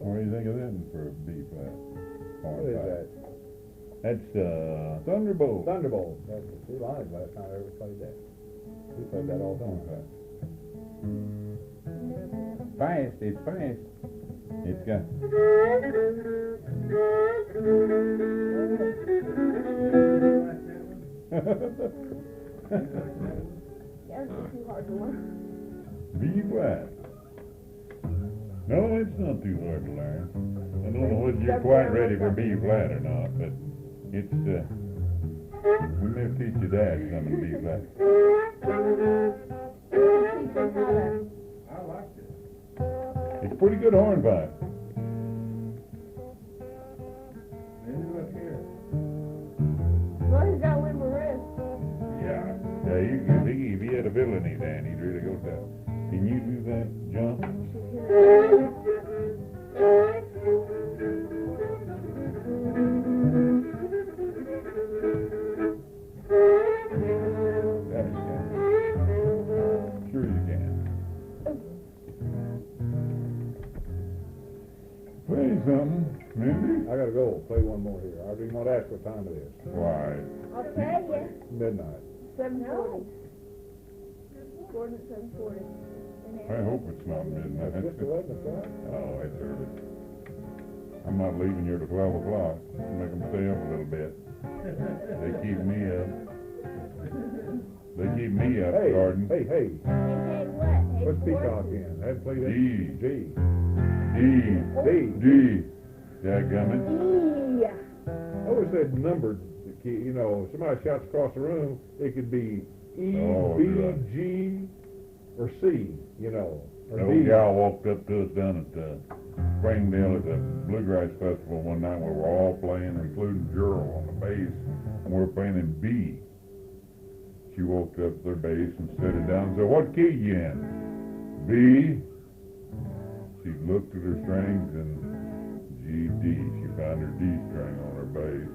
What do you think of that for a B flat? What is that? That's Thunderbolt. Thunderbolt. That's the two lines last time I ever played that. We played that all the time. Fast, it's fast. It's got. That was too hard to learn. B flat. No, it's not too hard to learn. I don't know whether you're quite ready for B flat or not, but it's, we may teach your dad something to B flat. I liked it. It's pretty good horn pipe. Maybe look here. Well, he's got limb wrist. Yeah, if he had a fiddle in his hand, he'd really go down. Can you do that, John? That you can. Sure you can. Play something, Mindy. I gotta go, play one more here. I didn't want to ask what time it is. Why? I'll tell you. Midnight. 7:40. Gordon at 7:40. I hope it's not midnight. It's just 11 o'clock. Oh, it's early. I'm not leaving here till 12 o'clock. Make them stay up a little bit. They keep me up. They keep me up, Hey, Gordon. hey, Hey, what? Hey, what's Gordon? Peacock in? I haven't played that. D. D. Dadgummit. Yeah. I always said numbered the key. You know, somebody shouts across the room, it could be E, Oh, B, right. G, or C, you know. Or An D. old gal walked up to us down at Springfield at the Bluegrass Festival one night. We were all playing, including Gerald on the bass, and we were playing in B. She walked up to their bass and set it down and said, "What key you in?" B. She looked at her strings and G, D. She found her D string on her bass.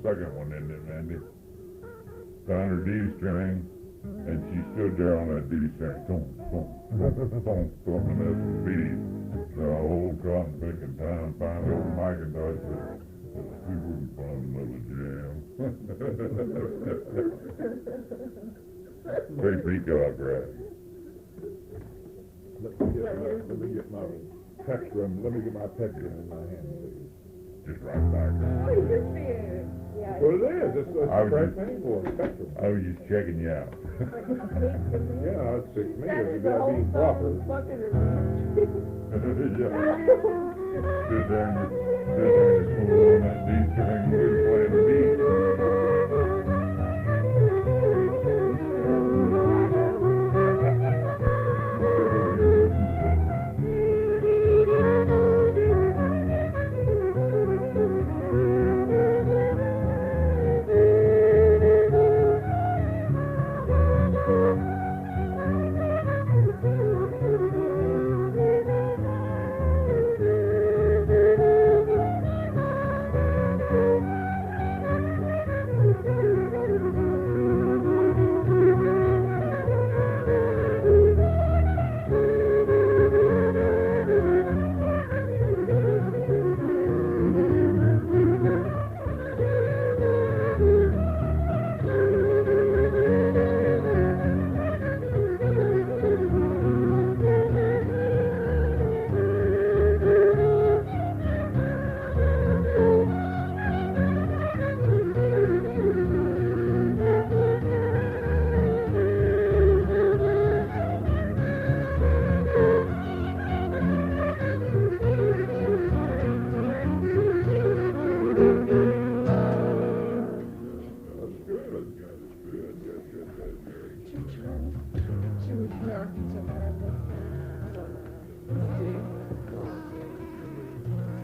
Second one, isn't it, Mandy? Found her D string, and she stood there on that D string. Boom, boom, boom, boom, boom, and that's beat the whole cotton picking time. Finally, old McIntosh said, "We wouldn't find another jam." Hey, Peacock Rag. Let me get my pectrum. Let me get my pectrum in my hand, please. Just right back. Oh, you're scared. Yeah. That's what it is. That's the I was correct just- name for it, spectrum. I was just checking you out. Yeah, it's 6 That meters. is It's the gotta whole be proper. fucking Yeah. Sit there and smooth on that D string and we were playing the beat.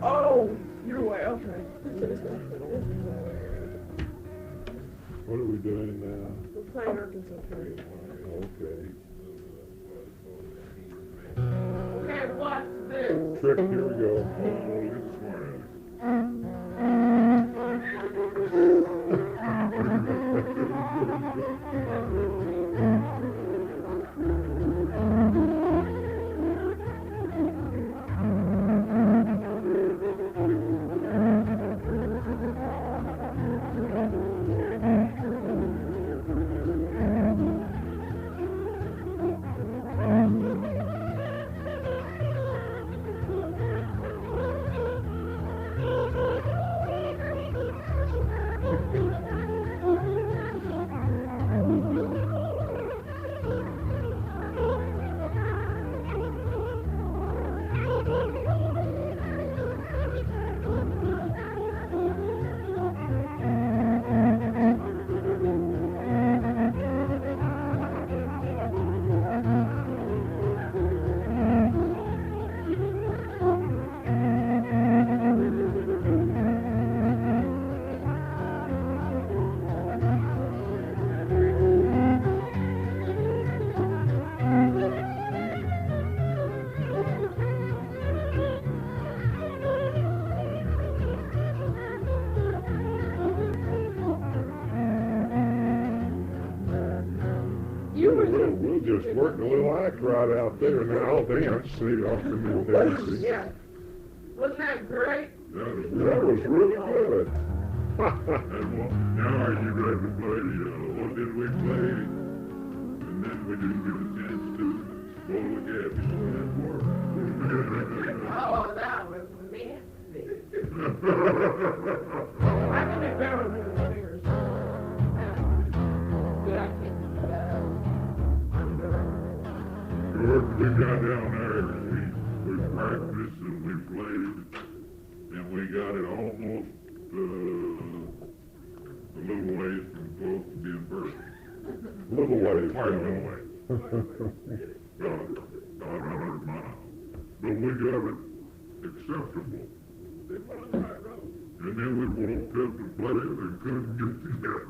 Oh, you're way off right. What are we doing now? We're playing Arkansas Country. Okay. Okay, what's this? Trick, here we go. we'll just work a little act right out there, and then I'll dance. See, I'll come in dancing. Yeah. Wasn't that great? That was really good. Now are you ready to play? What did we play? And then we didn't get a chance to spoil the gap. Oh, that was nasty. I can be better than the fingers. Good, I can't do that. What we got down there, we practiced and we played, and we got it almost a little ways from close to being perfect. Little ways. Quite a little way. About 100 miles. But we got it acceptable. And then we walked up to play it and couldn't get together.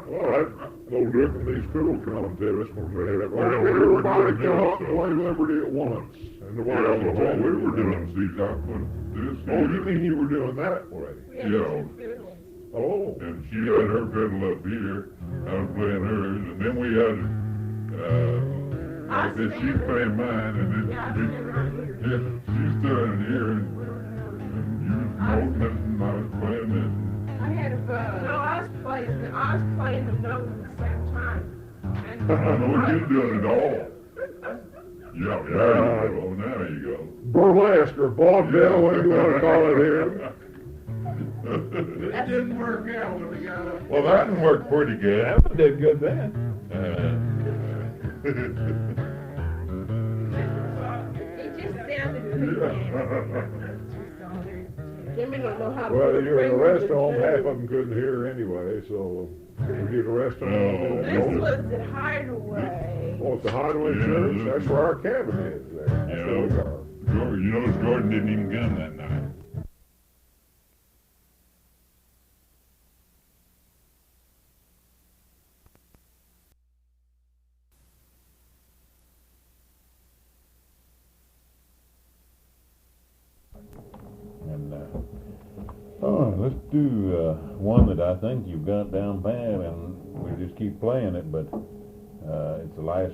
Well, that's no different than these fiddle contests. Well, Everybody come up and play Liberty at once. And the Well, one what we were doing, see, I put this Oh, you here. mean you were doing that way? Yeah. Oh. And she had her fiddle up here, I was playing hers, and then we had, like this, she's playing mine, and then she stood in here, and you was noting this, and I was playing this. I had a no, I was playing the note at the same time. And I know you're doing it all. Yeah, there you go, now you go. Burlesque or vaudeville, whatever you want to call it here. It didn't work out when we got up. Well, that one worked pretty good. That one did good then. it just sounded good. Jimmy don't know how to Well, put you're in the fingers rest of them, in half shoes. of them couldn't hear anyway, so we get the rest of them. This was at Hideaway. Oh, it's the Hideaway Yeah, Church? this- That's where our cabin is there. That's where we Yeah. are. You notice Gordon didn't even come that night. And, let's do, one that I think you've got down pat, and we just keep playing it, but, it's the last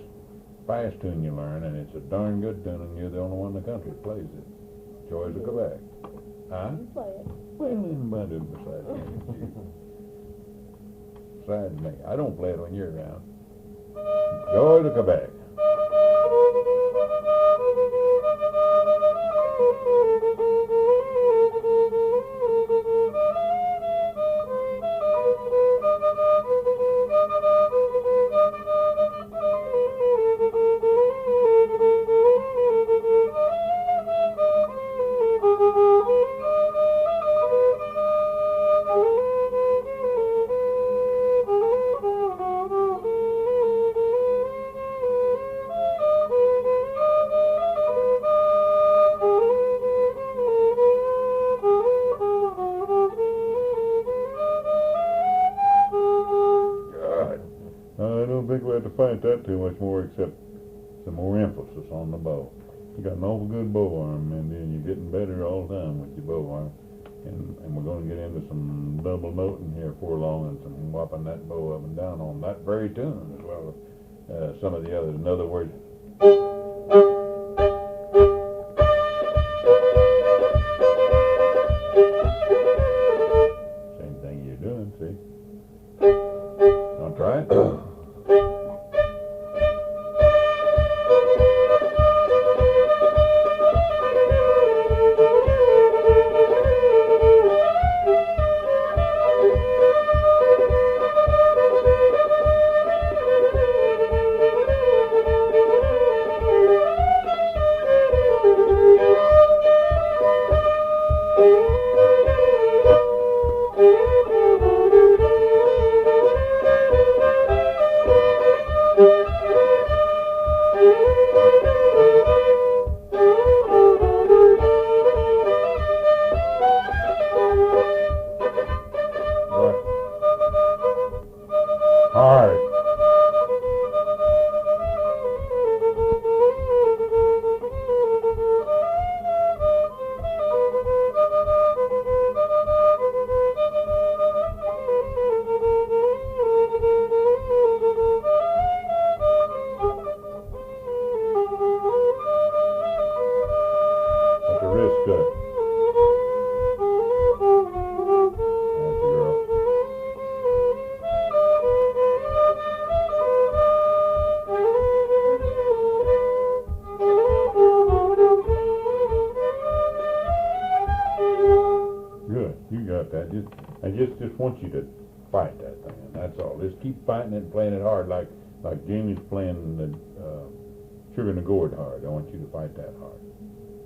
fast tune you learn, and it's a darn good tune, and you're the only one in the country that plays it. Joys will go back. Huh? You play it. Well, anybody besides me. Besides me. I don't play it when you're around. Joys will go back. I don't think we have to fight that too much more, except some more emphasis on the bow. You got an awful good bow arm, Mindy, and you're getting better all the time with your bow arm. And we're going to get into some double noting here before long, and some whopping that bow up and down on that very tune, as well as some of the others. In other words, same thing you're doing, see? Want to try it? You got that. I just want you to fight that thing. That's all. Just keep fighting it and playing it hard, like Jamie's playing the Sugar and the Gourd hard. I want you to fight that hard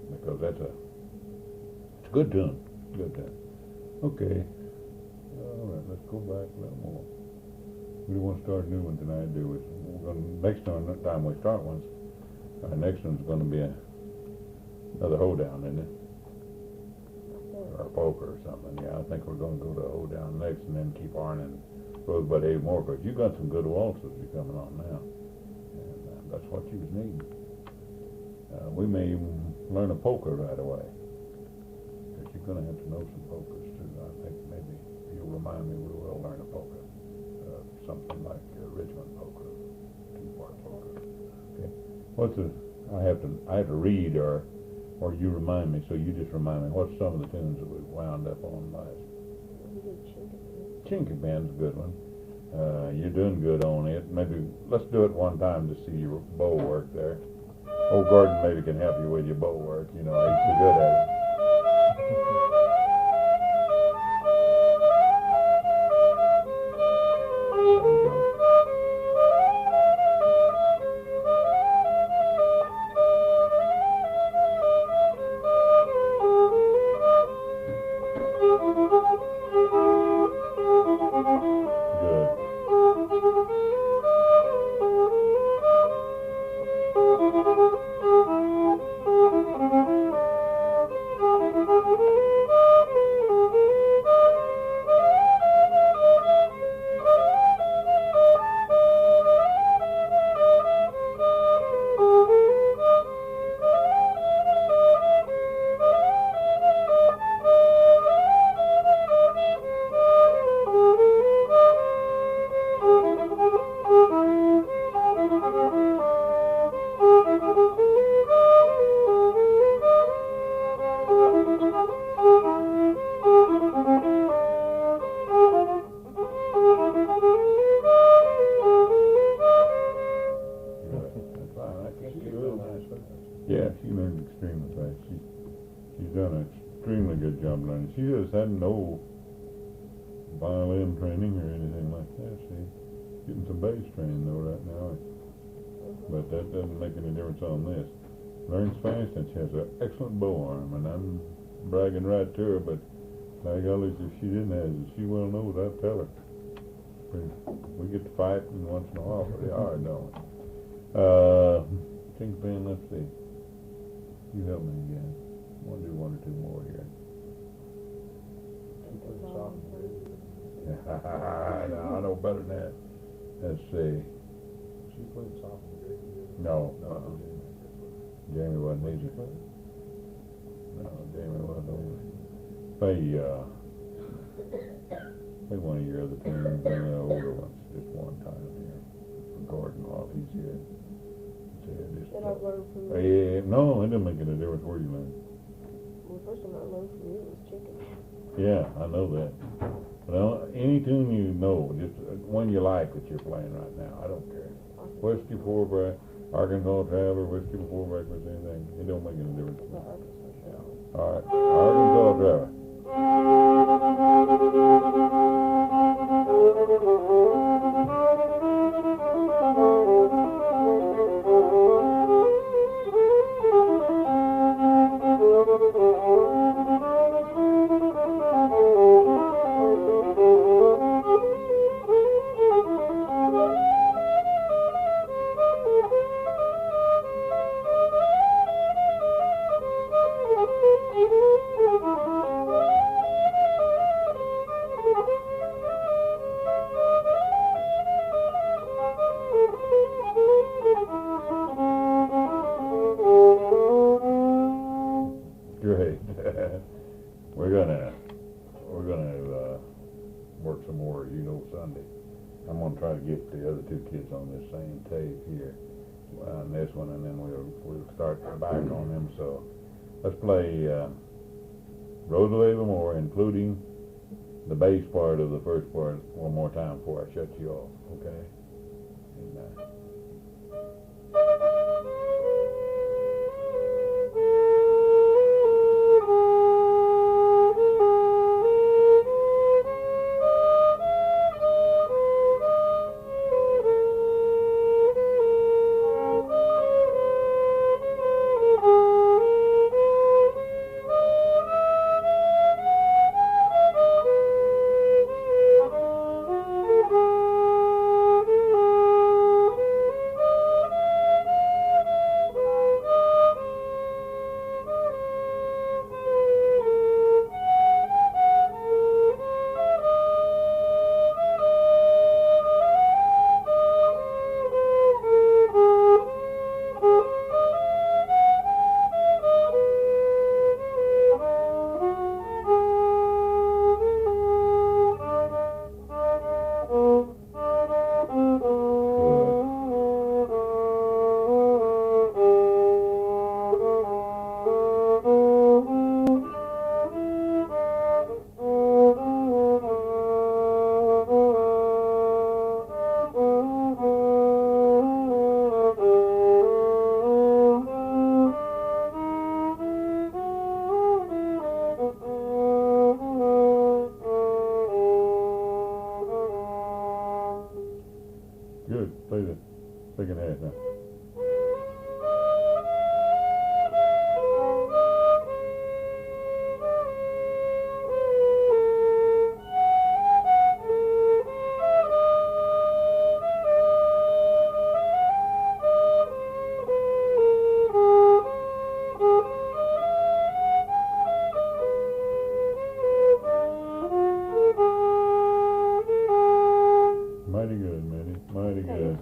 because it's a good tune. Good tune. Okay. All right. Let's go back a little more. We don't want to start a new one tonight, do we? We're gonna next time we start one. Our next one's going to be another hoedown, isn't it? Or a poker or something. Yeah, I think we're going to go to a hoedown next and then keep on and Rosebud Ave more because you got some good waltzes you're coming on now. And that's what you was needing. We may even learn a polka right away. Because you're going to have to know some polkas too. I think maybe if you'll remind me, we will learn a polka. Something like Richmond polka, two-part polka. Okay. I have to read or you remind me, so you just remind me. What's some of the tunes that we wound up on last? Chinky Band's a good one. You're doing good on it. Maybe let's do it one time to see your bow work there. Old Gordon maybe can help you with your bow work. You know, he's so good at it. Yeah, she learned extremely fast. She's done an extremely good job learning. She just had no violin training or anything like that. She's getting some bass training though right now. But that doesn't make any difference on this. Learns fast and she has an excellent bow arm, and I'm bragging right to her, but by golly, if she didn't have it, she well knows I'd tell her. We get to fighting once in a while pretty hard, don't we? Think Ben, let's see. You help me again. I want to do one or two more here. No, I know better than that. Let's see. She played soft and great. No. Jamie wasn't either. No, Jamie wasn't over. Play one of your other tunes and the older ones just one time here. For Gordon while he's here. That I've learned from you. Yeah, no, it doesn't make any difference where you learn. Well, the first one I learned from you was chicken. Yeah, I know that. Well, any tune you know, just one you like that you're playing right now, I don't care. Whiskey Four-Brack, Arkansas Traveler, Whiskey Four-Brack, with anything, it don't make any difference. Yeah. All right, Arkansas Traveler. Great. We're gonna work some more, Sunday. I'm gonna try to get the other two kids on this same tape here, on this one, and then we'll start back on them. So let's play Rosalie Lamore, including the bass part of the first part, one more time before I shut you off. Okay. And,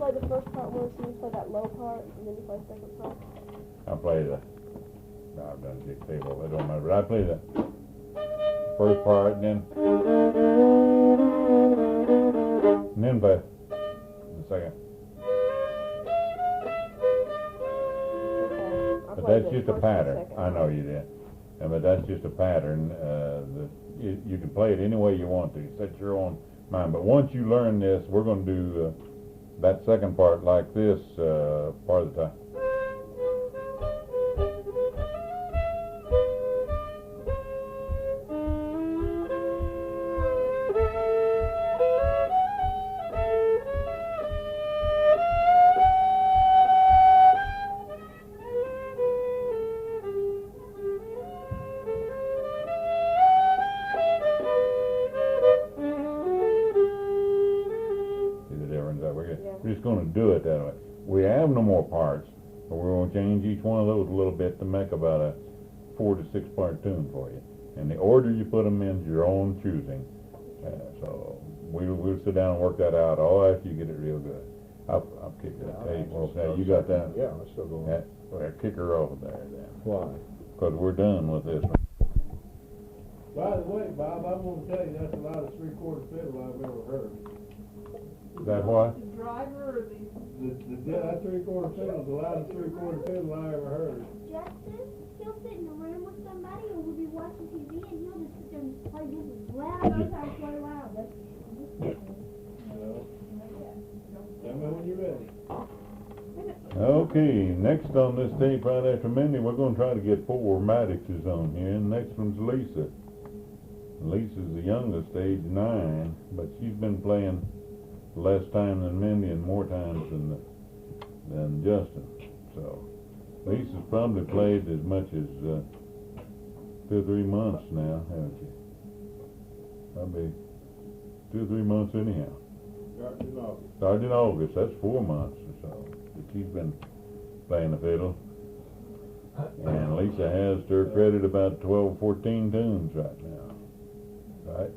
play the first part once, and you play that low part, and then you play the second part? I play the, no, I've done jig table, it don't matter, but I play the first part and then play the second. Okay. But that's just a pattern. I know you did. But that's just a pattern. You can play it any way you want to. Set your own mind. But once you learn this, we're going to do that second part like this part of the time. We're just going to do it that way. We have no more parts, but we're going to change each one of those a little bit to make about a 4 to 6 part tune for you. And the order you put them in is your own choosing. So we'll sit down and work that out all after you get it real good. I'll kick that tape. Okay, you got that? Yeah, let's still go on. Well, kick her over there then. Why? Because we're done with this one. By the way, Bob, I'm gonna tell you, that's the loudest three-quarter fiddle I've ever heard. Is that what? The driver or the... That three-quarter fiddle is the loudest three-quarter fiddle I ever heard. Justin, he'll sit in a room with somebody and we'll be watching TV and he'll just sit there and play this as loud as I play loud. That's Tell me when you're ready. Okay, next on this tape right after Mindy, we're going to try to get 4 Madduxes on here, and next one's Lisa. Lisa's the youngest, age 9, but she's been playing less time than Mindy and more times than Justin. So Lisa's probably played as much as 2 or 3 months now, haven't you? Probably 2 or 3 months anyhow. Started in August, that's 4 months or so. But she's been playing the fiddle. And Lisa has to her credit about 12, 14 tunes right now. Right?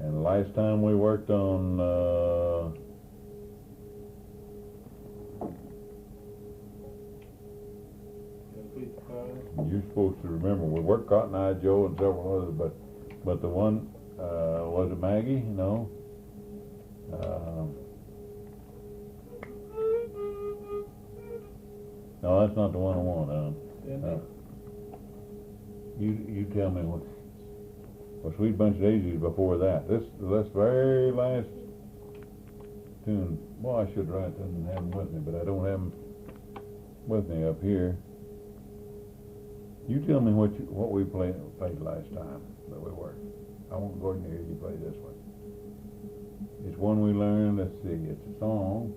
And the last time we worked on you're supposed to remember we worked Cotton Eye Joe and several others, but the one was it Maggie? No. No, that's not the one I want. You tell me what. Well, Sweet Bunch of Daisies before that. This very last tune. Well, I should write them and have them with me, but I don't have them with me up here. You tell me what we played last time that we worked. I won't go in here. You play this one. It's one we learned. Let's see. It's a song.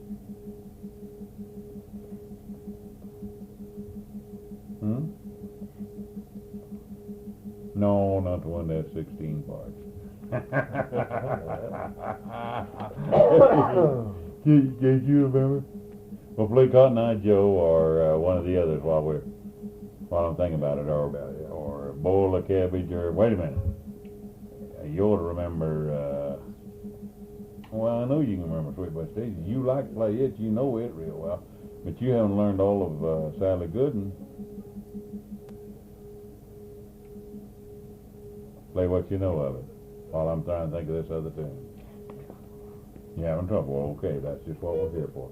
No, not the one that has 16 parts. Can't you remember? We'll play Cotton Eye Joe or one of the others while I'm thinking about it, or Bowl of Cabbage, or wait a minute. You ought to remember. Well, I know you can remember Sweet Bunch of Daisies. You like to play it, you know it real well, but you haven't learned all of Sally Gooden. Play what you know of it, while I'm trying to think of this other tune. You having trouble? Okay, that's just what we're here for.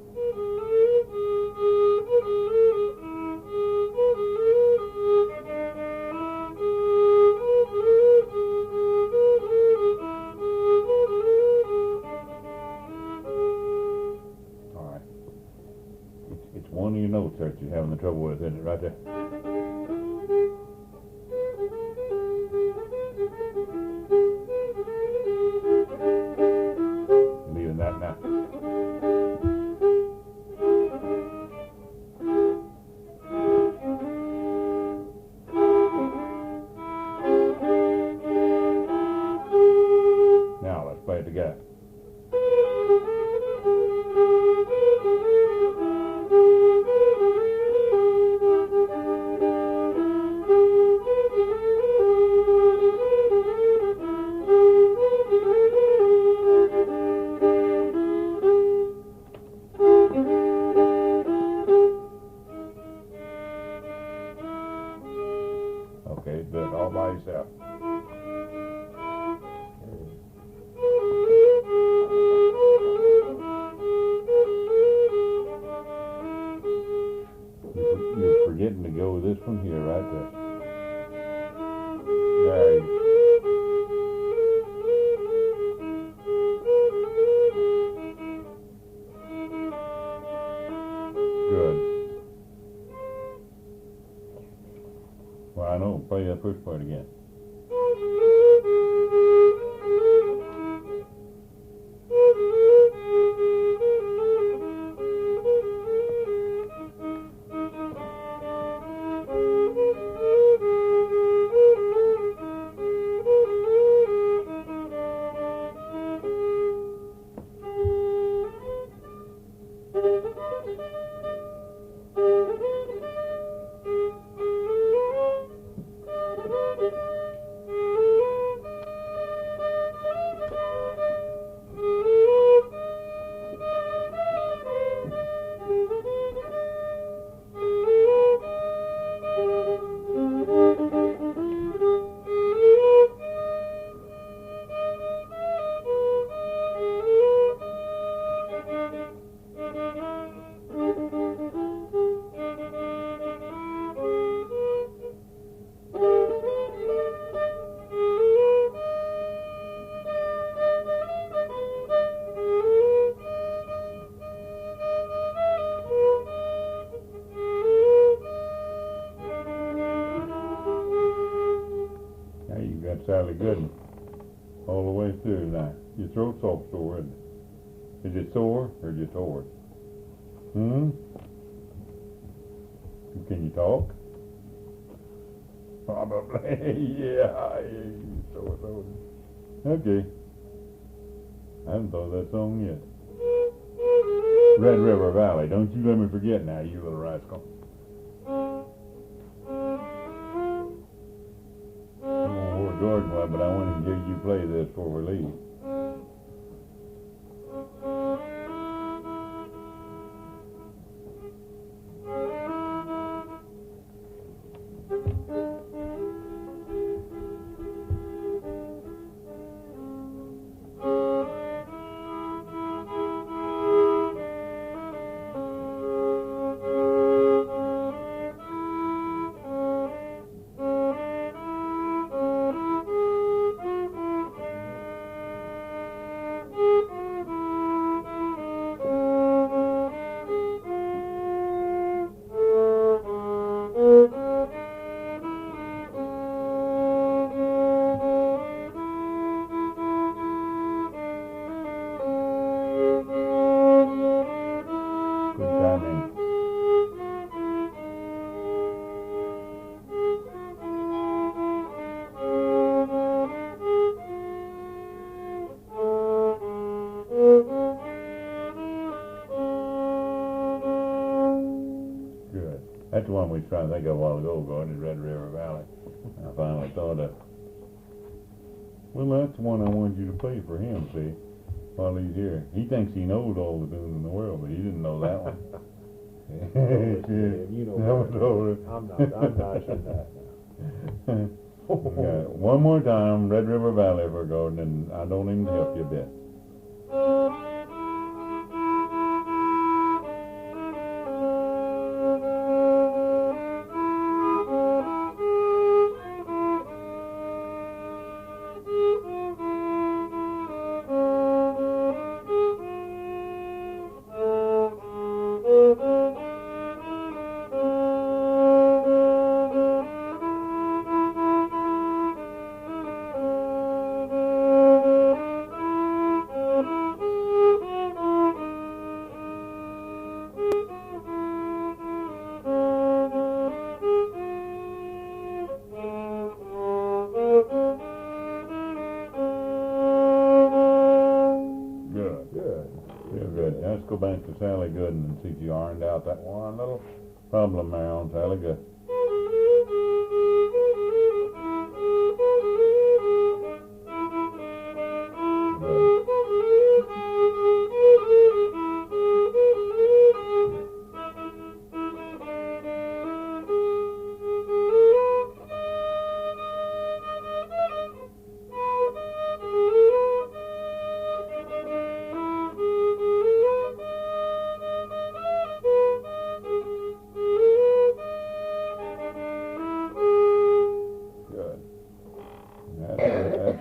All right. It's one of your notes that you're having the trouble with, isn't it? Right there. Leaving that now. Now let's play it together. yourself. You're forgetting to go with this one here, right there. There you Good. Well, I know. Play that first part again. Sally Gooden all the way through now. Your throat's all sore, isn't it? Is it sore or is it sore? Can you talk? Probably. Yeah, you sore throat. Okay. I haven't thought of that song yet. Red River Valley. Don't you let me forget now, you little rascal. Gordon was, but I wanted to hear you play this before we leave. That's the one we was trying to think of a while ago, going to Red River Valley. And I finally thought of, well, that's the one I wanted you to play for him, see, while he's here. He thinks he knows all the tunes in the world, but he didn't know that one. You know I'm nicer than that now. One more time, Red River Valley for Gordon, and I don't even help you a bit. Let's go back to Sally Gooden and see if you ironed out that one little problem there on Sally Gooden.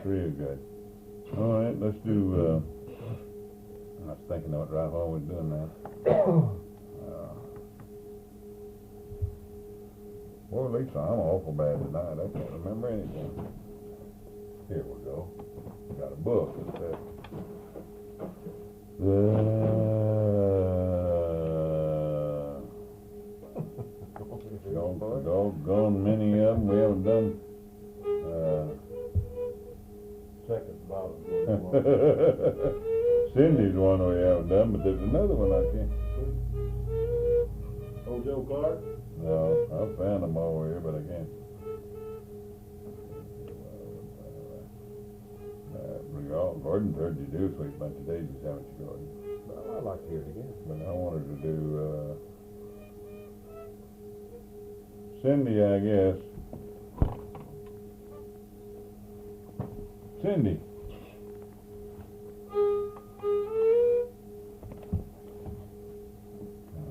3 is good. All right, let's do, I was thinking of it right while we were doing that. Well, Lisa, I'm awful bad tonight. I can't remember anything. Here we go. Got a book that says, doggone many of them we haven't done. Second bottom. Cindy's one we haven't done, but there's another one I can't. Old Joe Clark? No, I found them over here, but I can't. Gordon's heard you do Sweet Bunch of Daisies, haven't you, Gordon? Well, I'd like to hear it again. But I wanted to do, Cindy, I guess. Cindy.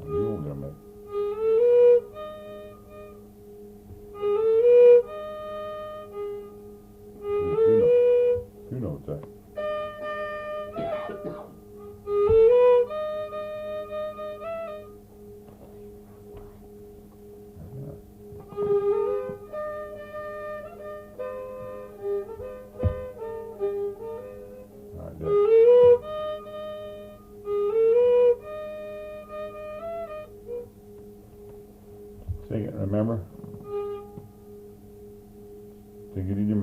You won't get me. Two notes there. Sing it, remember? Sing it, Jim.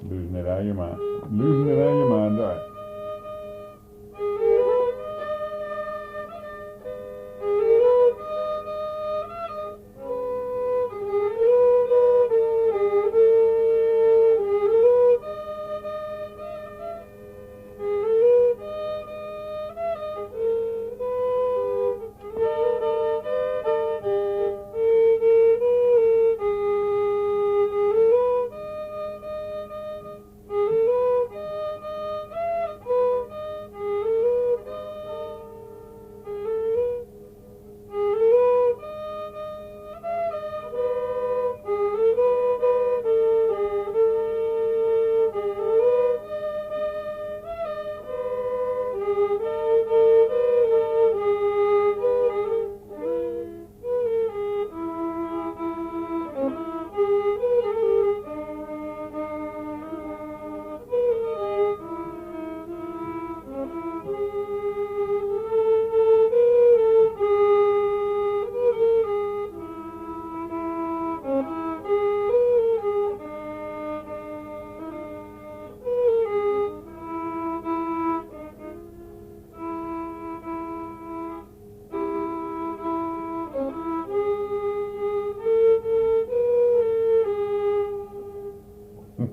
Losing it out of your mind. Losing it out of your mind, right?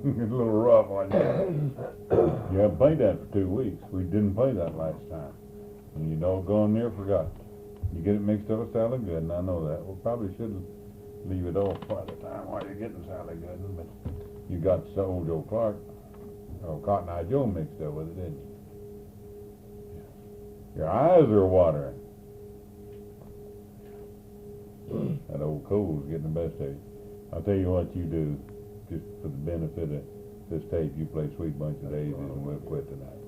It's a little rough on you. You haven't played that for 2 weeks. We didn't play that last time. And you doggone near forgot. You get it mixed up with Sally Gooden, I know that. We probably should leave it off by the time while you're getting Sally Gooden, but you got Old Joe Clark, or Cotton Eye Joe mixed up with it, didn't you? Your eyes are watering. That old cold's getting the best of you. I'll tell you what you do, just for the benefit of this tape, you play Sweet Bunch of Daisies and we'll quit tonight.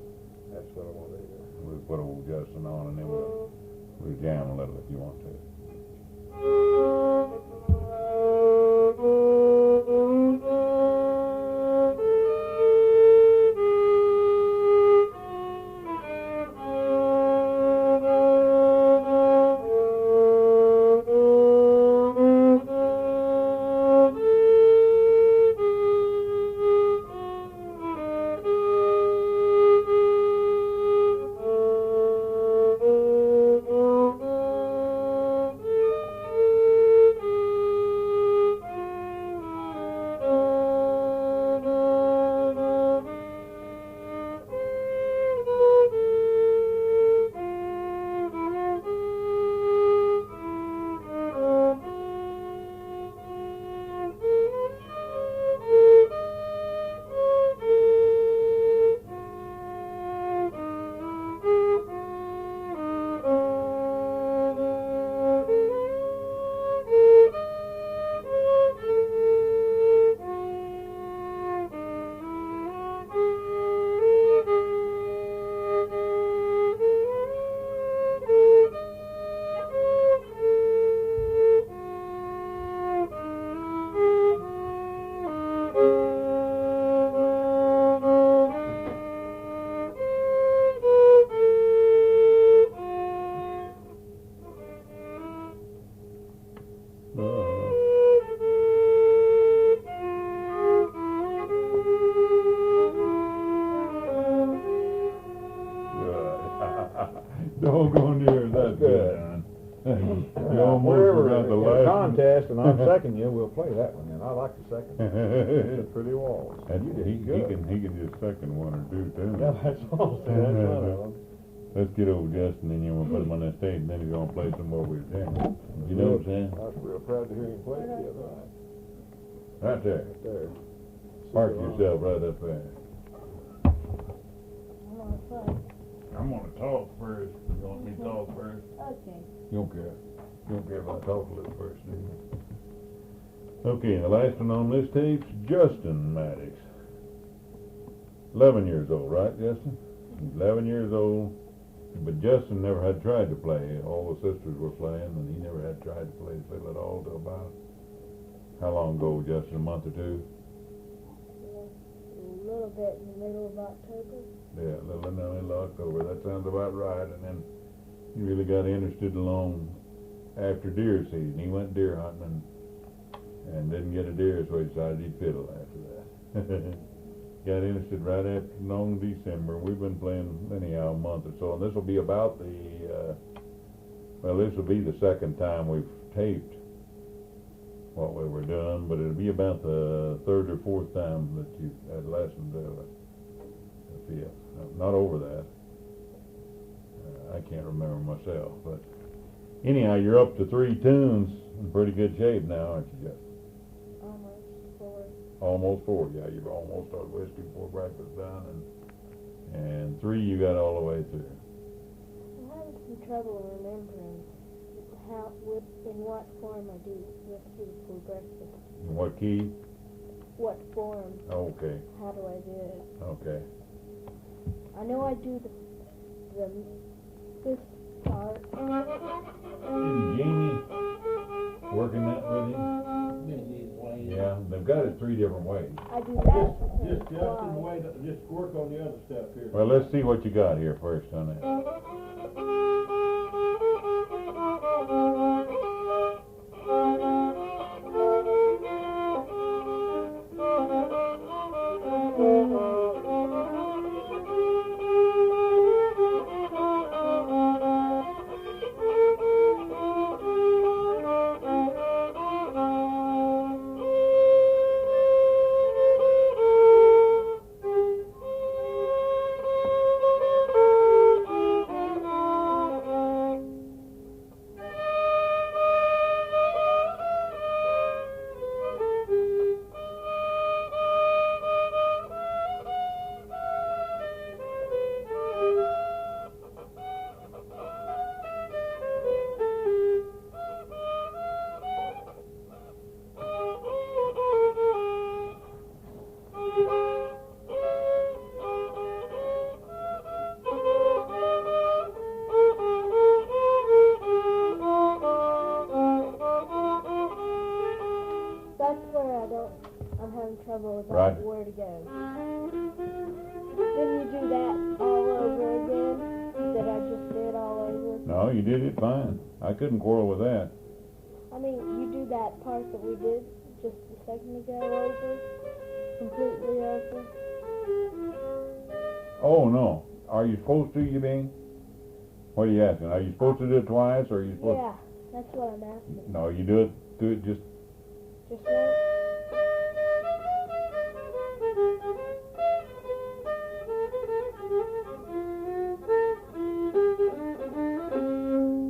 That's what I want to hear. We'll put old Justin on and then we'll jam a little if you want to. Doggone near that good. You almost Wherever forgot in the a last contest and I'm second you, we'll play that one, and I like the second one. It's pretty Waltz. That, You did he good. can just second one or two too. Yeah, that's awesome. That's one of them. Let's get over Justin and then we'll put him on that stage and then he's gonna play some more with his jam. You know what I'm saying? I was real proud to hear him play the other night. Right there. Right there. Park yourself right up there. I wanna play. I'm gonna talk first. You want me to talk first? Okay. You don't care. You don't care if I talk a little first, do you? Okay, the last one on this tape's Justin Maddux. 11 years old, right, Justin? He's 11 years old, but Justin never had tried to play. All the sisters were playing, and he never had tried to play the fiddle at all till about, how long ago, Justin? A month or two? A little bit in the middle of October. Yeah, a little in the middle of October. That sounds about right. And then he really got interested along after deer season. He went deer hunting and didn't get a deer, so he decided he'd fiddle after that. Got interested right after long December. We've been playing anyhow a month or so, and this will be about the, this will be the second time we've taped what we were doing, but it'll be about the third or fourth time that you've had lessons of it. Not over that. I can't remember myself, but anyhow, you're up to 3 tunes in pretty good shape now, aren't you, Jeff? Almost 4. Almost 4, yeah. You've almost started whiskey before breakfast done, and 3 you got all the way through. I'm having some trouble remembering in what form I do whiskey before breakfast. In what key? What form? Okay, How do I do it? okay. I know I do the fifth part. Isn't Jamie working that with him? Yeah, they've got it 3 different ways. I do that. Just Justin, twice. wait, just work on the other stuff here. Well, let's see what you got here first on that. I'm having trouble about Right. where to go. Then you do that all over again that I just did all over. No, you did it fine. I couldn't quarrel with that. I mean, you do that part that we did just a second ago over, completely over. Oh, no. Are you supposed to, you mean? What are you asking? Are you supposed to do it twice, or are you supposed Yeah, that's what I'm asking. to? No, you do it just... Just now?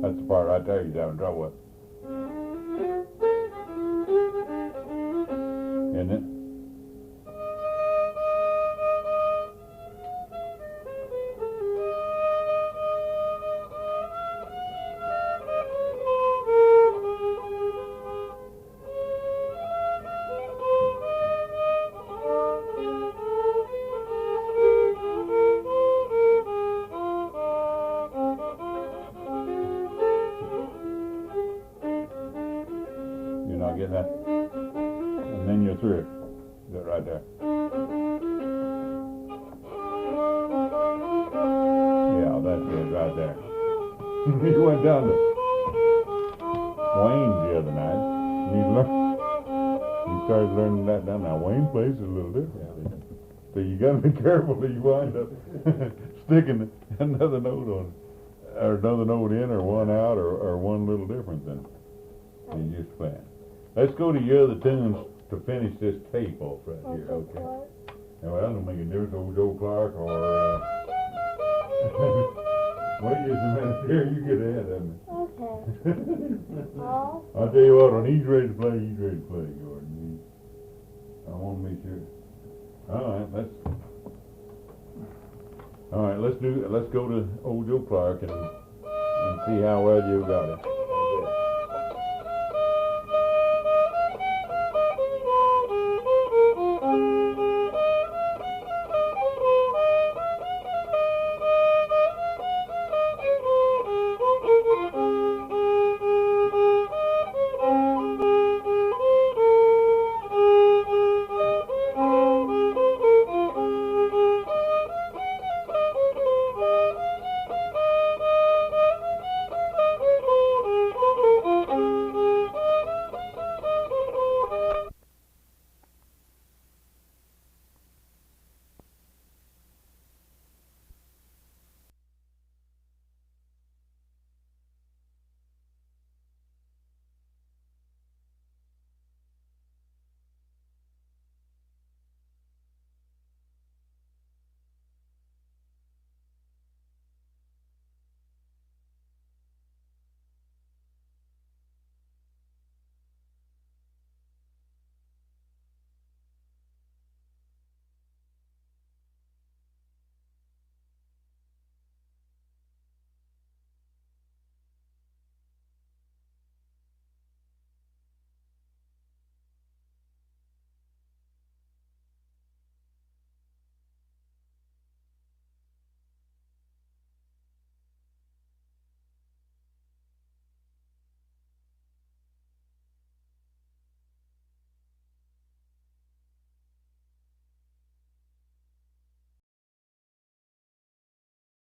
That's the part right there you're having trouble with. Isn't it? You're not getting that? And then you're through. Do it right there. Yeah, that's it right there. You went down to Wayne's the other night. He started learning that down. Now Wayne plays it a little different. So you gotta be careful that you wind up sticking another note on it, or another note in, or one out, or one little different than you just playing. Let's go to your other tunes to finish this tape off right here, okay? Now, well, that don't make a difference, old Joe Clark or, wait just a minute here, you get ahead of me. Okay. All. I'll tell you what, when he's ready to play, Gordon. I want to be sure. All right, let's go to old Joe Clark and see how well you got it.